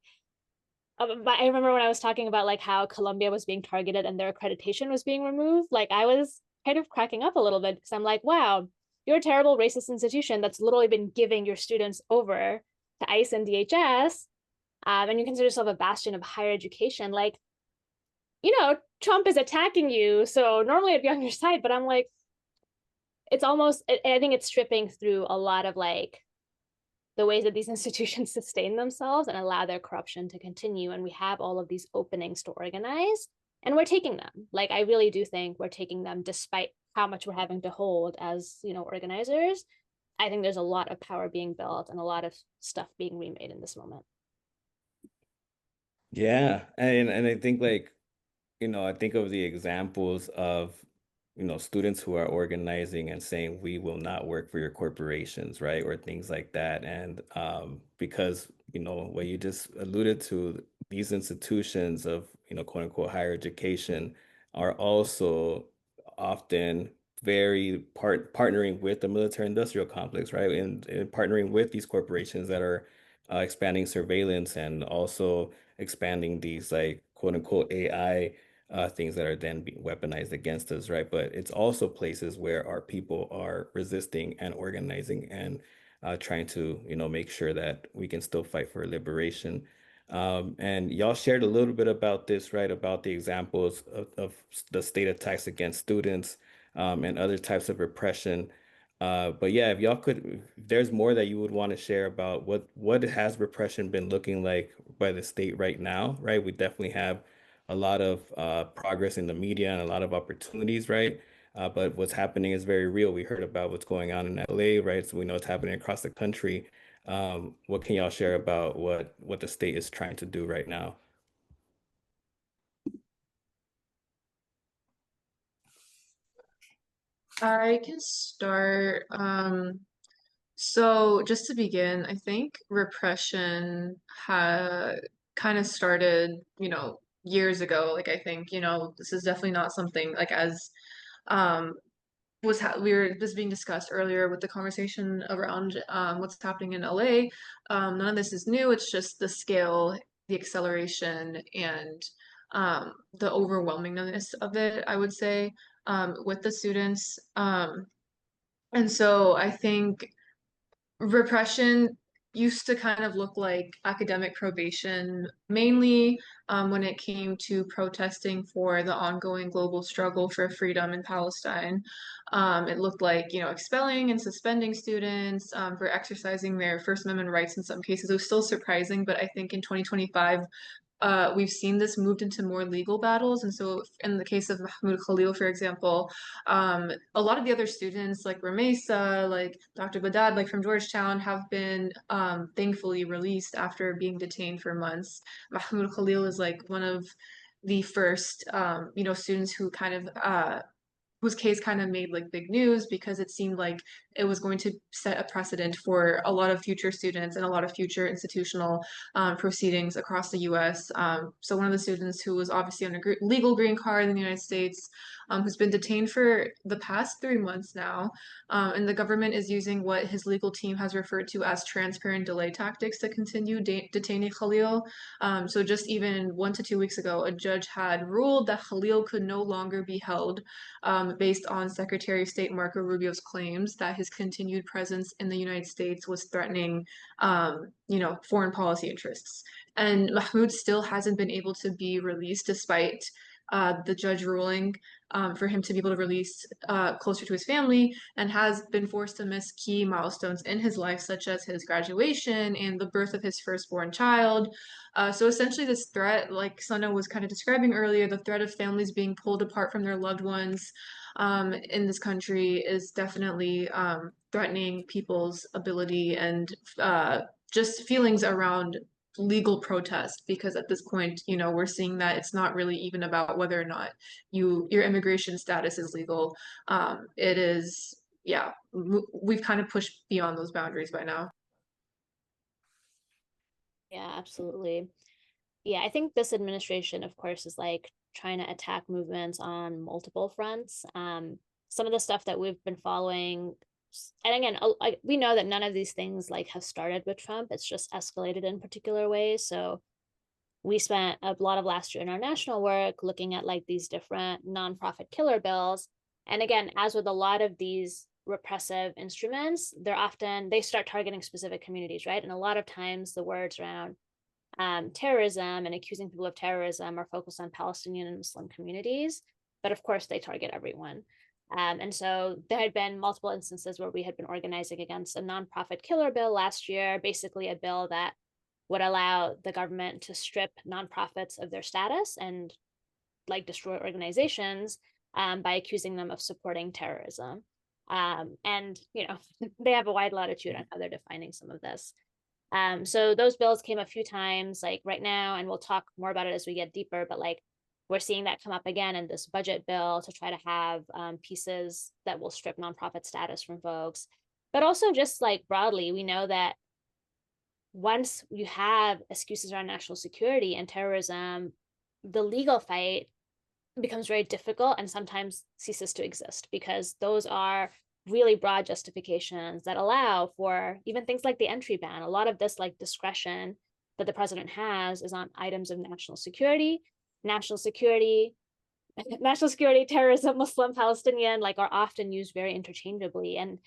I remember when I was talking about like how Columbia was being targeted and their accreditation was being removed, like I was kind of cracking up a little bit because I'm like, wow, you're a terrible racist institution that's literally been giving your students over to ICE and DHS, and you consider yourself a bastion of higher education. Like, Trump is attacking you, so normally I'd be on your side, but I'm like, it's almost, I think it's stripping through a lot of like the ways that these institutions sustain themselves and allow their corruption to continue. And we have all of these openings to organize, and we're taking them. Like, I really do think we're taking them despite how much we're having to hold as, organizers. I think there's a lot of power being built and a lot of stuff being remade in this moment. Yeah, and I think like, I think of the examples of, students who are organizing and saying we will not work for your corporations, right? Or things like that. And because, what you just alluded to, these institutions of, quote unquote, higher education are also often very partnering with the military industrial complex, right? And partnering with these corporations that are expanding surveillance and also expanding these like quote unquote AI things that are then being weaponized against us, right? But it's also places where our people are resisting and organizing and trying to, make sure that we can still fight for liberation. And y'all shared a little bit about this, right? About the examples of the state attacks against students and other types of repression. But yeah, if y'all could, if there's more that you would want to share about what has repression been looking like by the state right now, right? We definitely have a lot of progress in the media and a lot of opportunities, right? But what's happening is very real. We heard about what's going on in LA, right? So we know it's happening across the country. What can y'all share about what the state is trying to do right now? I can start. So just to begin, I think repression had kind of started, years ago. Like I think, this is definitely not something like as um we were this being discussed earlier with the conversation around what's happening in LA. None of this is new. It's just the scale, the acceleration, and the overwhelmingness of it, I would say, with the students. And so I think repression used to kind of look like academic probation, mainly when it came to protesting for the ongoing global struggle for freedom in Palestine. It looked like, expelling and suspending students for exercising their First Amendment rights in some cases. It was still surprising, but I think in 2025, we've seen this moved into more legal battles. And so in the case of Mahmoud Khalil, for example, a lot of the other students like Ramesa, like Dr. Badad, like from Georgetown, have been thankfully released after being detained for months. Mahmoud Khalil is like one of the first, students who kind of whose case kind of made like big news because it seemed like it was going to set a precedent for a lot of future students and a lot of future institutional proceedings across the US. So one of the students who was obviously on a legal green card in the United States, who's been detained for the past 3 months now, and the government is using what his legal team has referred to as transparent delay tactics to continue detaining Khalil. So just even 1 to 2 weeks ago, a judge had ruled that Khalil could no longer be held based on Secretary of State Marco Rubio's claims that his continued presence in the United States was threatening, foreign policy interests. And Mahmoud still hasn't been able to be released despite the judge ruling for him to be able to release closer to his family, and has been forced to miss key milestones in his life, such as his graduation and the birth of his firstborn child. So essentially this threat, like Sana was kind of describing earlier, the threat of families being pulled apart from their loved ones in this country is definitely threatening people's ability and just feelings around legal protest, because at this point, you know, we're seeing that it's not really even about whether or not your immigration status is legal. It is, yeah, we've kind of pushed beyond those boundaries by now. Yeah, absolutely. Yeah, I think this administration, of course, is like trying to attack movements on multiple fronts. Some of the stuff that we've been following, and again, we know that none of these things like have started with Trump. It's just escalated in particular ways. So we spent a lot of last year in our national work looking at like these different nonprofit killer bills. And again, as with a lot of these repressive instruments, they start targeting specific communities, right? And a lot of times the words around terrorism and accusing people of terrorism are focused on Palestinian and Muslim communities, but of course they target everyone. And so there had been multiple instances where we had been organizing against a nonprofit killer bill last year, basically a bill that would allow the government to strip nonprofits of their status and like destroy organizations by accusing them of supporting terrorism. And, you know, they have a wide latitude on how they're defining some of this. So those bills came a few times, like right now, and we'll talk more about it as we get deeper, but like we're seeing that come up again in this budget bill to try to have pieces that will strip nonprofit status from folks. But also just like broadly, we know that once you have excuses around national security and terrorism, the legal fight becomes very difficult and sometimes ceases to exist, because those are really broad justifications that allow for even things like the entry ban. A lot of this like discretion that the president has is on items of national security, national security, terrorism, Muslim, Palestinian, like are often used very interchangeably. And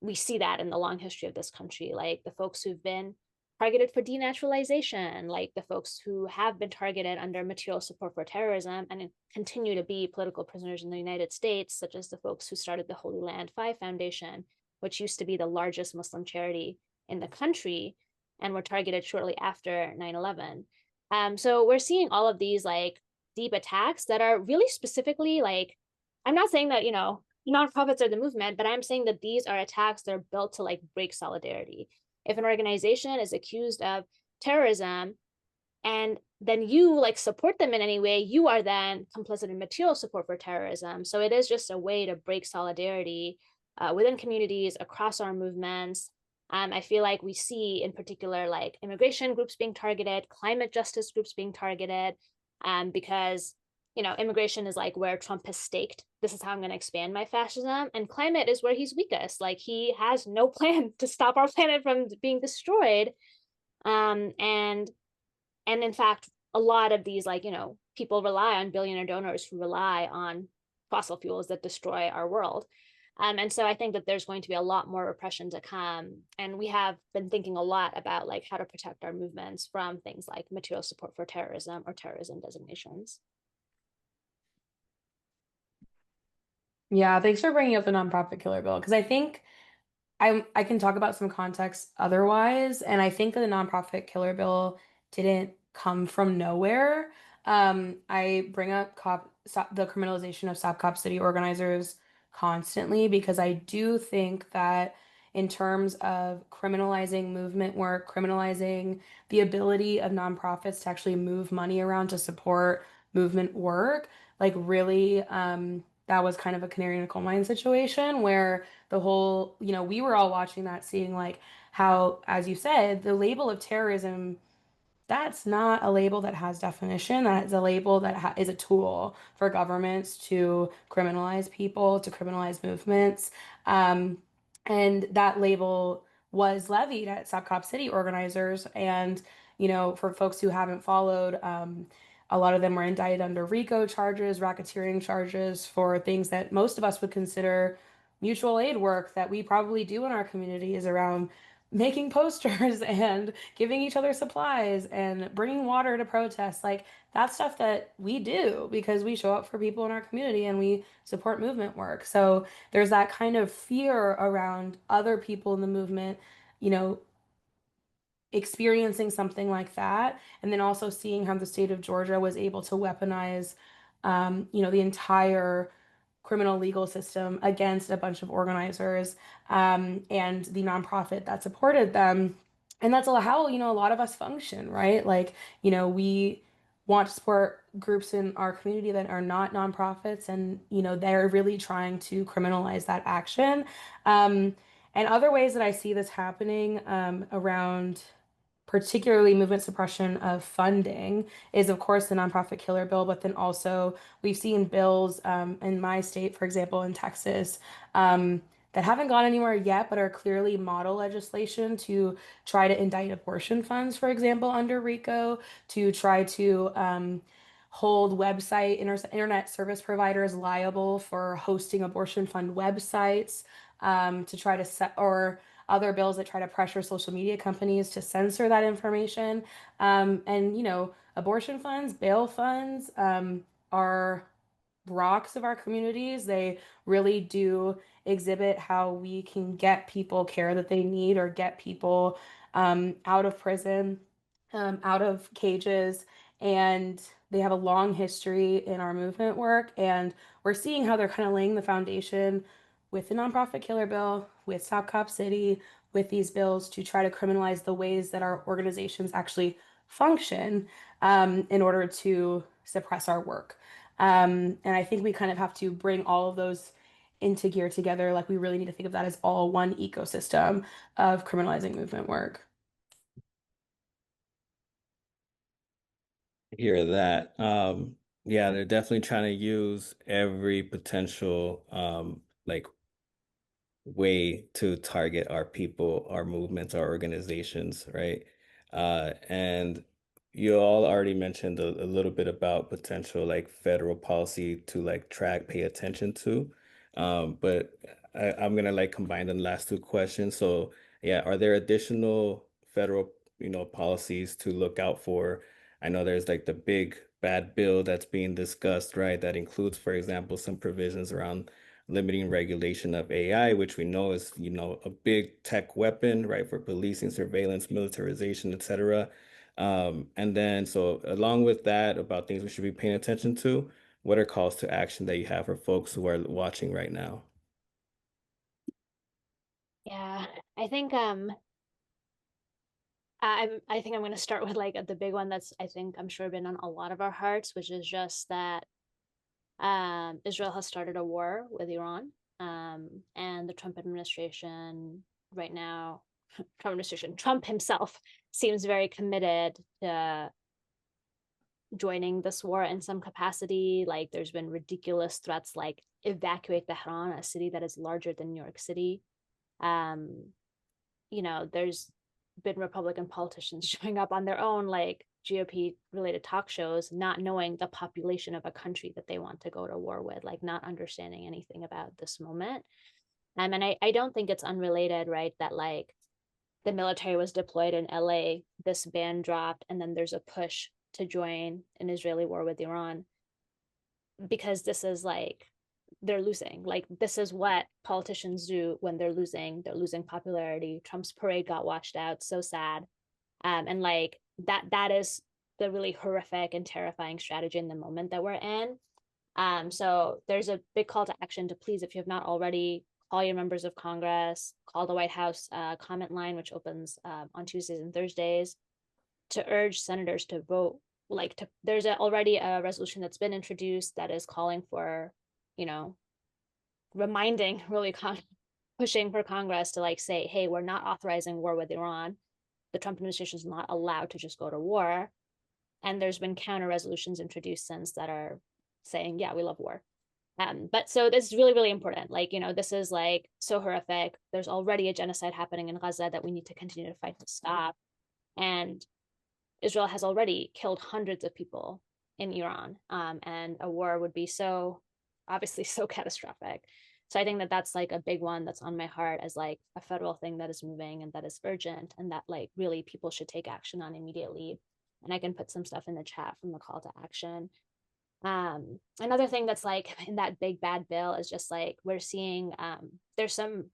we see that in the long history of this country, like the folks who've been targeted for denaturalization, like the folks who have been targeted under material support for terrorism and continue to be political prisoners in the United States, such as the folks who started the Holy Land 5 Foundation, which used to be the largest Muslim charity in the country, and were targeted shortly after 9/11. So we're seeing all of these like deep attacks that are really specifically like, I'm not saying that, you know, nonprofits are the movement, but I'm saying that these are attacks that are built to like break solidarity. If an organization is accused of terrorism and then you like support them in any way, you are then complicit in material support for terrorism. So it is just a way to break solidarity within communities, across our movements. I feel like we see in particular like immigration groups being targeted, climate justice groups being targeted, because you know, immigration is like where Trump has staked, this is how I'm going to expand my fascism. And climate is where he's weakest. Like he has no plan to stop our planet from being destroyed. And in fact, a lot of these, like, you know, people rely on billionaire donors who rely on fossil fuels that destroy our world. And so I think that there's going to be a lot more repression to come. And we have been thinking a lot about like how to protect our movements from things like material support for terrorism or terrorism designations. Yeah, thanks for bringing up the nonprofit killer bill, because I think I can talk about some context otherwise, and I think that the nonprofit killer bill didn't come from nowhere. I bring up the criminalization of Stop Cop City organizers constantly because I do think that in terms of criminalizing movement work, criminalizing the ability of nonprofits to actually move money around to support movement work, like really, that was kind of a canary in a coal mine situation where the whole, you know, we were all watching that, seeing like how, as you said, the label of terrorism, that's not a label that has definition. That is a label that is a tool for governments to criminalize people, to criminalize movements. And that label was levied at Stop Cop City organizers. And, you know, for folks who haven't followed, a lot of them were indicted under RICO charges, racketeering charges for things that most of us would consider mutual aid work that we probably do in our communities around making posters and giving each other supplies and bringing water to protests. Like that's stuff that we do because we show up for people in our community and we support movement work. So there's that kind of fear around other people in the movement, you know, experiencing something like that, and then also seeing how the state of Georgia was able to weaponize, the entire criminal legal system against a bunch of organizers, and the nonprofit that supported them. And that's how, a lot of us function, right? Like, we want to support groups in our community that are not nonprofits, and, they're really trying to criminalize that action. And other ways that I see this happening around particularly movement suppression of funding is, of course, the nonprofit killer bill, but then also we've seen bills in my state, for example, in Texas, that haven't gone anywhere yet, but are clearly model legislation to try to indict abortion funds, for example, under RICO, to try to hold internet service providers liable for hosting abortion fund websites, to try to set, or other bills that try to pressure social media companies to censor that information. And, abortion funds, bail funds, are rocks of our communities. They really do exhibit how we can get people care that they need, or get people out of prison, out of cages. And they have a long history in our movement work. And we're seeing how they're kind of laying the foundation with the nonprofit killer bill, with Stop Cop City, with these bills to try to criminalize the ways that our organizations actually function, in order to suppress our work. And I think we kind of have to bring all of those into gear together. Like we really need to think of that as all one ecosystem of criminalizing movement work. Hear that. Yeah, they're definitely trying to use every potential like way to target our people, our movements, our organizations, right? And you all already mentioned a little bit about potential like federal policy to like track, pay attention to. But I'm gonna like combine the last two questions. So yeah, are there additional federal, policies to look out for? I know there's like the big bad bill that's being discussed, right? That includes, for example, some provisions around limiting regulation of AI, which we know is, a big tech weapon, right, for policing, surveillance, militarization, et cetera. And then, so along with that, about things we should be paying attention to, what are calls to action that you have for folks who are watching right now? Yeah, I think I think I'm going to start with like the big one that's I think I'm sure been on a lot of our hearts, which is just that Israel has started a war with Iran, and the Trump administration right now, Trump himself seems very committed to joining this war in some capacity. Like there's been ridiculous threats like evacuate Tehran, a city that is larger than New York City. Um, there's been Republican politicians showing up on their own like GOP related talk shows, not knowing the population of a country that they want to go to war with, like not understanding anything about this moment. And I don't think it's unrelated, right? That like the military was deployed in LA, this ban dropped, and then there's a push to join an Israeli war with Iran because this is like they're losing. Like this is what politicians do when they're losing. They're losing popularity. Trump's parade got washed out. So sad. And like that is the really horrific and terrifying strategy in the moment that we're in. So there's a big call to action to please, if you have not already, call your members of Congress, call the White House comment line, which opens on Tuesdays and Thursdays, to urge senators to vote. There's already a resolution that's been introduced that is calling for, reminding, really pushing for Congress to like say, hey, we're not authorizing war with Iran. The Trump administration is not allowed to just go to war. And there's been counter resolutions introduced since that are saying, yeah, we love war. But so this is really, really important. Like, this is like so horrific. There's already a genocide happening in Gaza that we need to continue to fight to stop. And Israel has already killed hundreds of people in Iran. And a war would be so obviously so catastrophic. So I think that that's like a big one that's on my heart as like a federal thing that is moving and that is urgent and that like really people should take action on immediately. And I can put some stuff in the chat from the call to action. Another thing that's like in that big bad bill is just like we're seeing there's some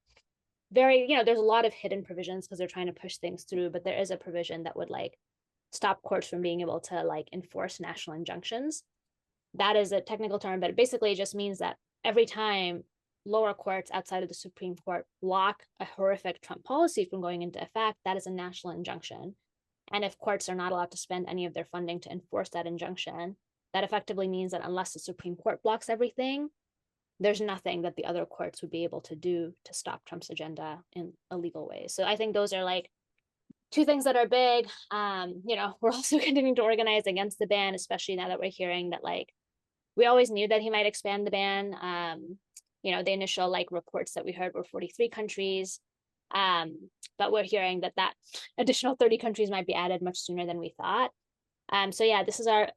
very, there's a lot of hidden provisions because they're trying to push things through, but there is a provision that would like stop courts from being able to like enforce national injunctions. That is a technical term, but it basically just means that every time lower courts outside of the Supreme Court block a horrific Trump policy from going into effect, that is a national injunction. And if courts are not allowed to spend any of their funding to enforce that injunction, that effectively means that unless the Supreme Court blocks everything, there's nothing that the other courts would be able to do to stop Trump's agenda in a legal way. So I think those are like two things that are big. We're also continuing to organize against the ban, especially now that we're hearing that like we always knew that he might expand the ban. The initial like reports that we heard were 43 countries. But we're hearing that additional 30 countries might be added much sooner than we thought. So yeah, this is our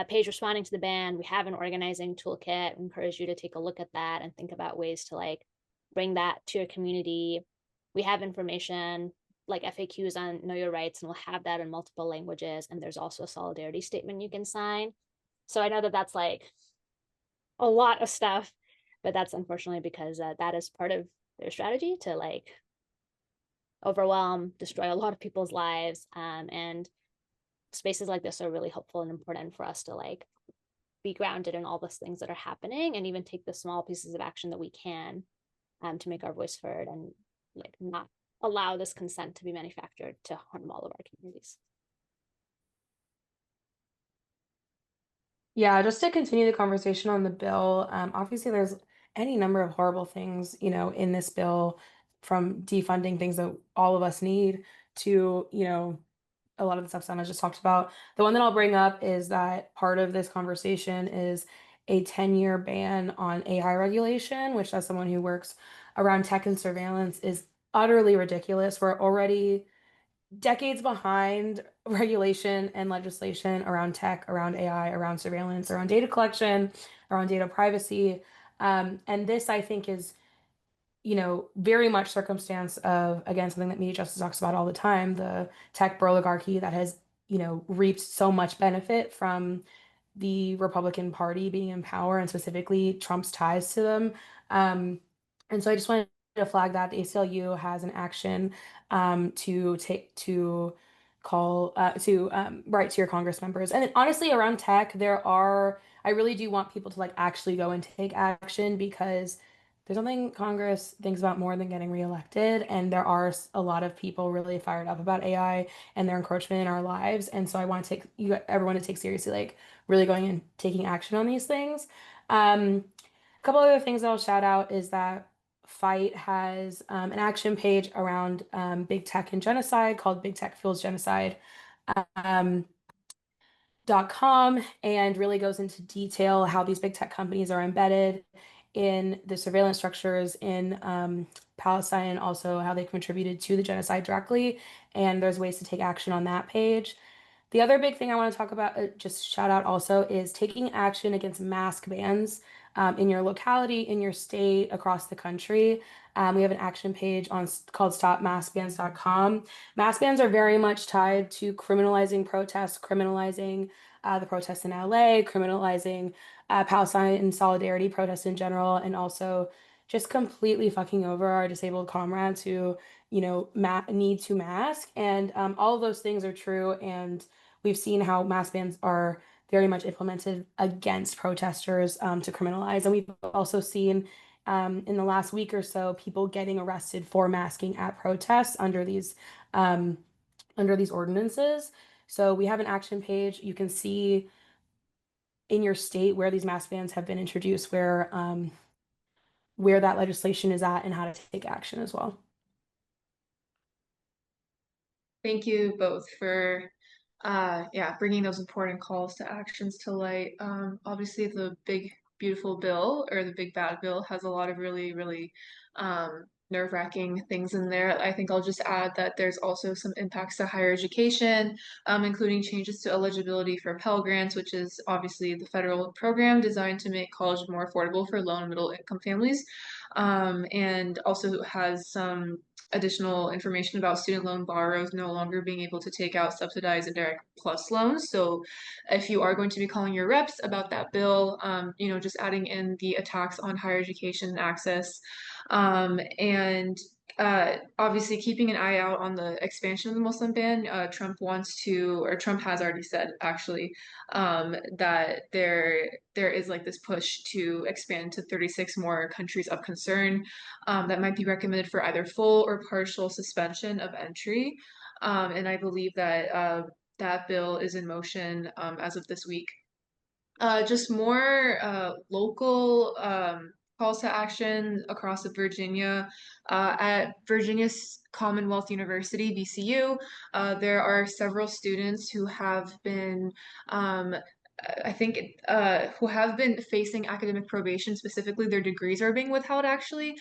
page responding to the ban. We have an organizing toolkit. We encourage you to take a look at that and think about ways to like bring that to your community. We have information like FAQs on Know Your Rights, and we'll have that in multiple languages. And there's also a solidarity statement you can sign. So I know that that's like a lot of stuff, but that's unfortunately because that is part of their strategy to like overwhelm, destroy a lot of people's lives. And spaces like this are really helpful and important for us to like be grounded in all those things that are happening and even take the small pieces of action that we can to make our voice heard and like not allow this consent to be manufactured to harm all of our communities. Yeah, just to continue the conversation on the bill, obviously there's any number of horrible things, in this bill, from defunding things that all of us need to, a lot of the stuff Sana just talked about. The one that I'll bring up is that part of this conversation is a 10-year ban on AI regulation, which, as someone who works around tech and surveillance, is utterly ridiculous. We're already decades behind regulation and legislation around tech, around AI, around surveillance, around data collection, around data privacy. And this, I think, is very much circumstance of, again, something that media justice talks about all the time, the tech oligarchy that has, reaped so much benefit from the Republican Party being in power and specifically Trump's ties to them. And so I just wanted to flag that the ACLU has an action to call to write to your Congress members. And honestly, around tech, I really do want people to like actually go and take action because there's something Congress thinks about more than getting reelected, and there are a lot of people really fired up about AI and their encroachment in our lives. And so I want to take everyone to take seriously, like really going and taking action on these things. A couple other things that I'll shout out is that Fight has an action page around big tech and genocide called Big Tech Fuels Genocide. Um, .com, and really goes into detail how these big tech companies are embedded in the surveillance structures in Palestine, and also how they contributed to the genocide directly. And there's ways to take action on that page. The other big thing I want to talk about, just shout out also, is taking action against mask bans in your locality, in your state, across the country. We have an action page called stopmaskbans.com. Mask bans are very much tied to criminalizing protests, criminalizing the protests in LA, criminalizing Palestine solidarity protests in general, and also just completely fucking over our disabled comrades who, need to mask. And all of those things are true. And we've seen how mask bans are very much implemented against protesters to criminalize. And we've also seen in the last week or so people getting arrested for masking at protests under these ordinances. So we have an action page. You can see in your state where these mask bans have been introduced, where that legislation is at, and how to take action as well. Thank you both for bringing those important calls to actions to light. Obviously the big beautiful bill, or the big bad bill, has a lot of really, really nerve-wracking things in there. I think I'll just add that there's also some impacts to higher education, including changes to eligibility for Pell Grants, which is obviously the federal program designed to make college more affordable for low and middle income families, and also has some additional information about student loan borrowers no longer being able to take out subsidized and direct plus loans. So if you are going to be calling your reps about that bill, just adding in the attacks on higher education access, and obviously keeping an eye out on the expansion of the Muslim ban. Trump has already said actually, that there is like this push to expand to 36 more countries of concern, that might be recommended for either full or partial suspension of entry. And I believe that that bill is in motion as of this week. Just more local calls to action across Virginia. At Virginia's Commonwealth University, VCU, there are several students who have been I think who have been facing academic probation. Specifically, their degrees are being withheld actually,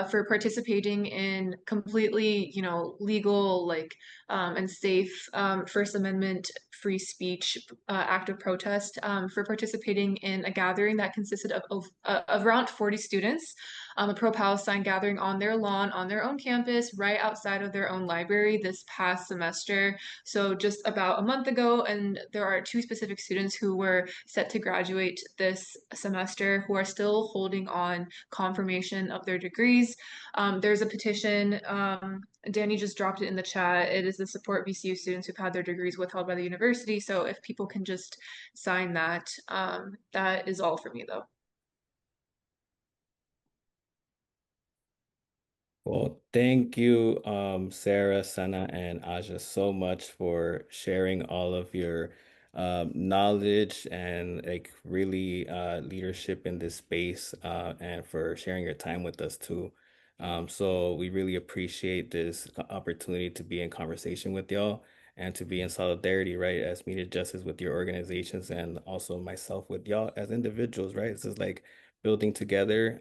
for participating in completely, legal, like, and safe, First Amendment free speech act of protest, for participating in a gathering that consisted of around 40 students, a pro-Palestine gathering on their lawn, on their own campus, right outside of their own library this past semester. So just about a month ago, and there are two specific students who were set to graduate this semester who are still holding on confirmation of their degrees. There's a petition. Danny just dropped it in the chat. It is to support VCU students who've had their degrees withheld by the university. So if people can just sign that, that is all for me though. Well, thank you, Sarah, Sana, and Aja so much for sharing all of your knowledge and like really leadership in this space, and for sharing your time with us too. So we really appreciate this opportunity to be in conversation with y'all and to be in solidarity, right, as media justice with your organizations and also myself with y'all as individuals, right? This is like building together,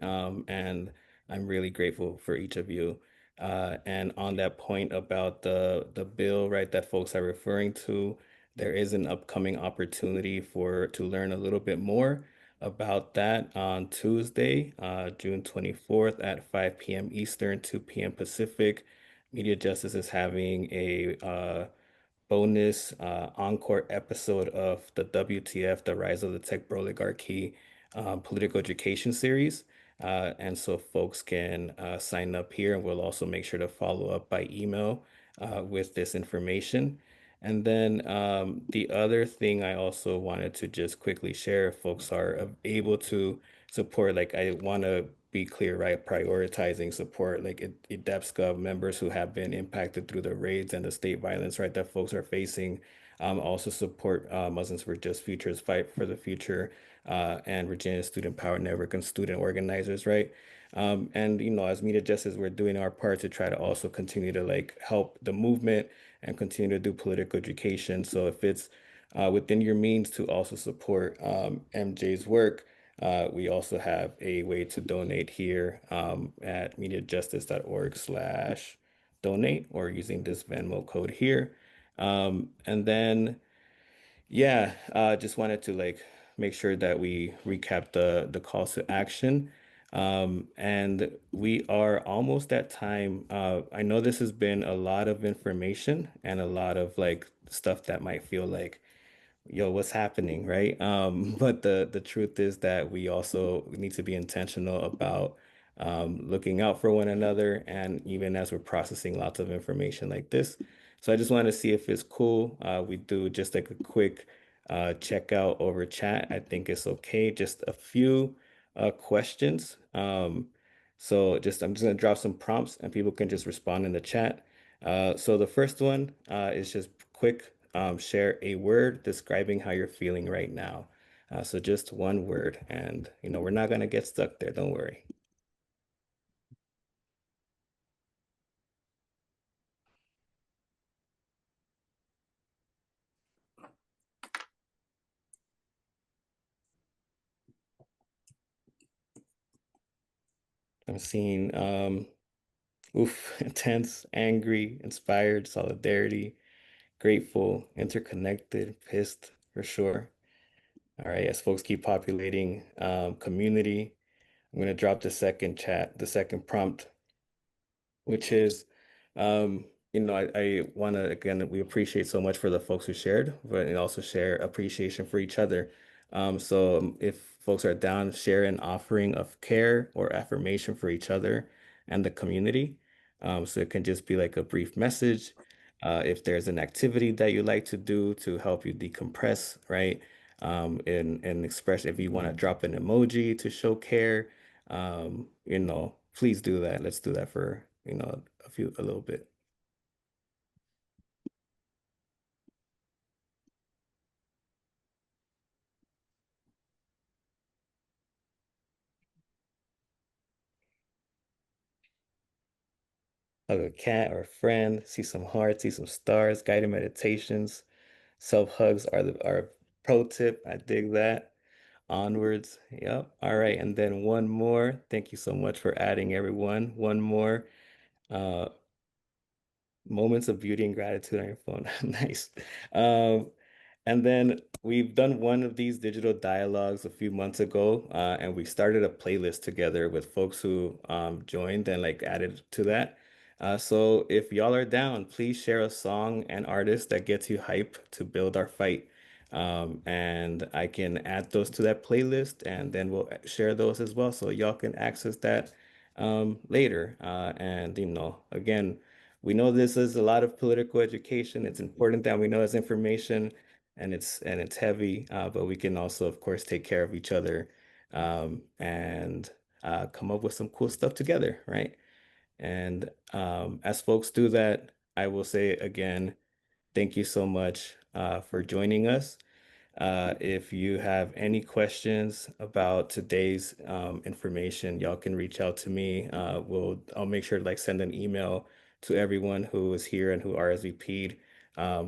and I'm really grateful for each of you. And on that point about the bill, right, that folks are referring to, there is an upcoming opportunity to learn a little bit more about that on Tuesday, June 24th at 5 p.m. Eastern, 2 p.m. Pacific. Media Justice is having a bonus encore episode of the WTF, The Rise of the Tech Oligarchy political education series. And so folks can sign up here, and we'll also make sure to follow up by email with this information. And then the other thing I also wanted to just quickly share, if folks are able to support, like I want to be clear, right? Prioritizing support, like IDEPSCA members who have been impacted through the raids and the state violence, right, that folks are facing. Also support Muslims for Just Futures, Fight for the Future, and Virginia Student Power Network and student organizers, right? And as media justice, we're doing our part to try to also continue to like help the movement and continue to do political education. So if it's within your means to also support MJ's work, we also have a way to donate here at mediajustice.org/donate, or using this Venmo code here. And then, yeah, just wanted to like make sure that we recap the calls to action. And we are almost at time. I know this has been a lot of information and a lot of like stuff that might feel like, yo, what's happening, right? But the truth is that we also need to be intentional about looking out for one another, and even as we're processing lots of information like this. So I just want to see if it's cool. We do just like a quick checkout over chat. I think it's okay. Just a few questions. So I'm just gonna drop some prompts and people can just respond in the chat. So the first one is just quick. Share a word describing how you're feeling right now. So just one word, and we're not gonna get stuck there. Don't worry. I'm seeing Oof, tense, angry, inspired, solidarity, grateful, interconnected, pissed for sure. All right, as folks keep populating community, I'm going to drop the second prompt, which is, I want to, again, we appreciate so much for the folks who shared, but and also share appreciation for each other. So if folks are down, share an offering of care or affirmation for each other and the community. So it can just be like a brief message. If there's an activity that you like to do to help you decompress, right? And express if you want to drop an emoji to show care, please do that. Let's do that for, a little bit. Hug a cat or a friend, see some hearts, see some stars, guided meditations. Self hugs are a pro tip. I dig that. Onwards. Yep. All right. And then one more. Thank you so much for adding everyone. One more. Uh, Moments of beauty and gratitude on your phone. Nice. Um, and then we've done one of these digital dialogues a few months ago, and we started a playlist together with folks who joined and like added to that. So if y'all are down, please share a song and artist that gets you hype to build our fight. And I can add those to that playlist, and then we'll share those as well, so y'all can access that later. And again, we know this is a lot of political education. It's important that we know this information, and it's heavy, but we can also, of course, take care of each other and come up with some cool stuff together, right? And as folks do that, I will say again, thank you so much for joining us. If you have any questions about today's information, y'all can reach out to me. I'll make sure to like send an email to everyone who is here and who RSVP'd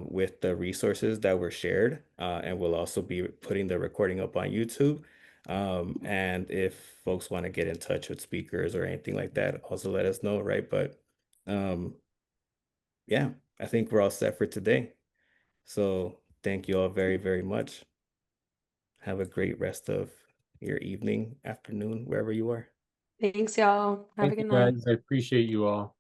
with the resources that were shared. And we'll also be putting the recording up on YouTube. And if folks want to get in touch with speakers or anything like that, also let us know, right? But um, yeah, I think we're all set for today. So thank you all very, very much. Have a great rest of your evening, afternoon, wherever you are. Thanks, y'all. Have a Thank good you night. guys. I appreciate you all.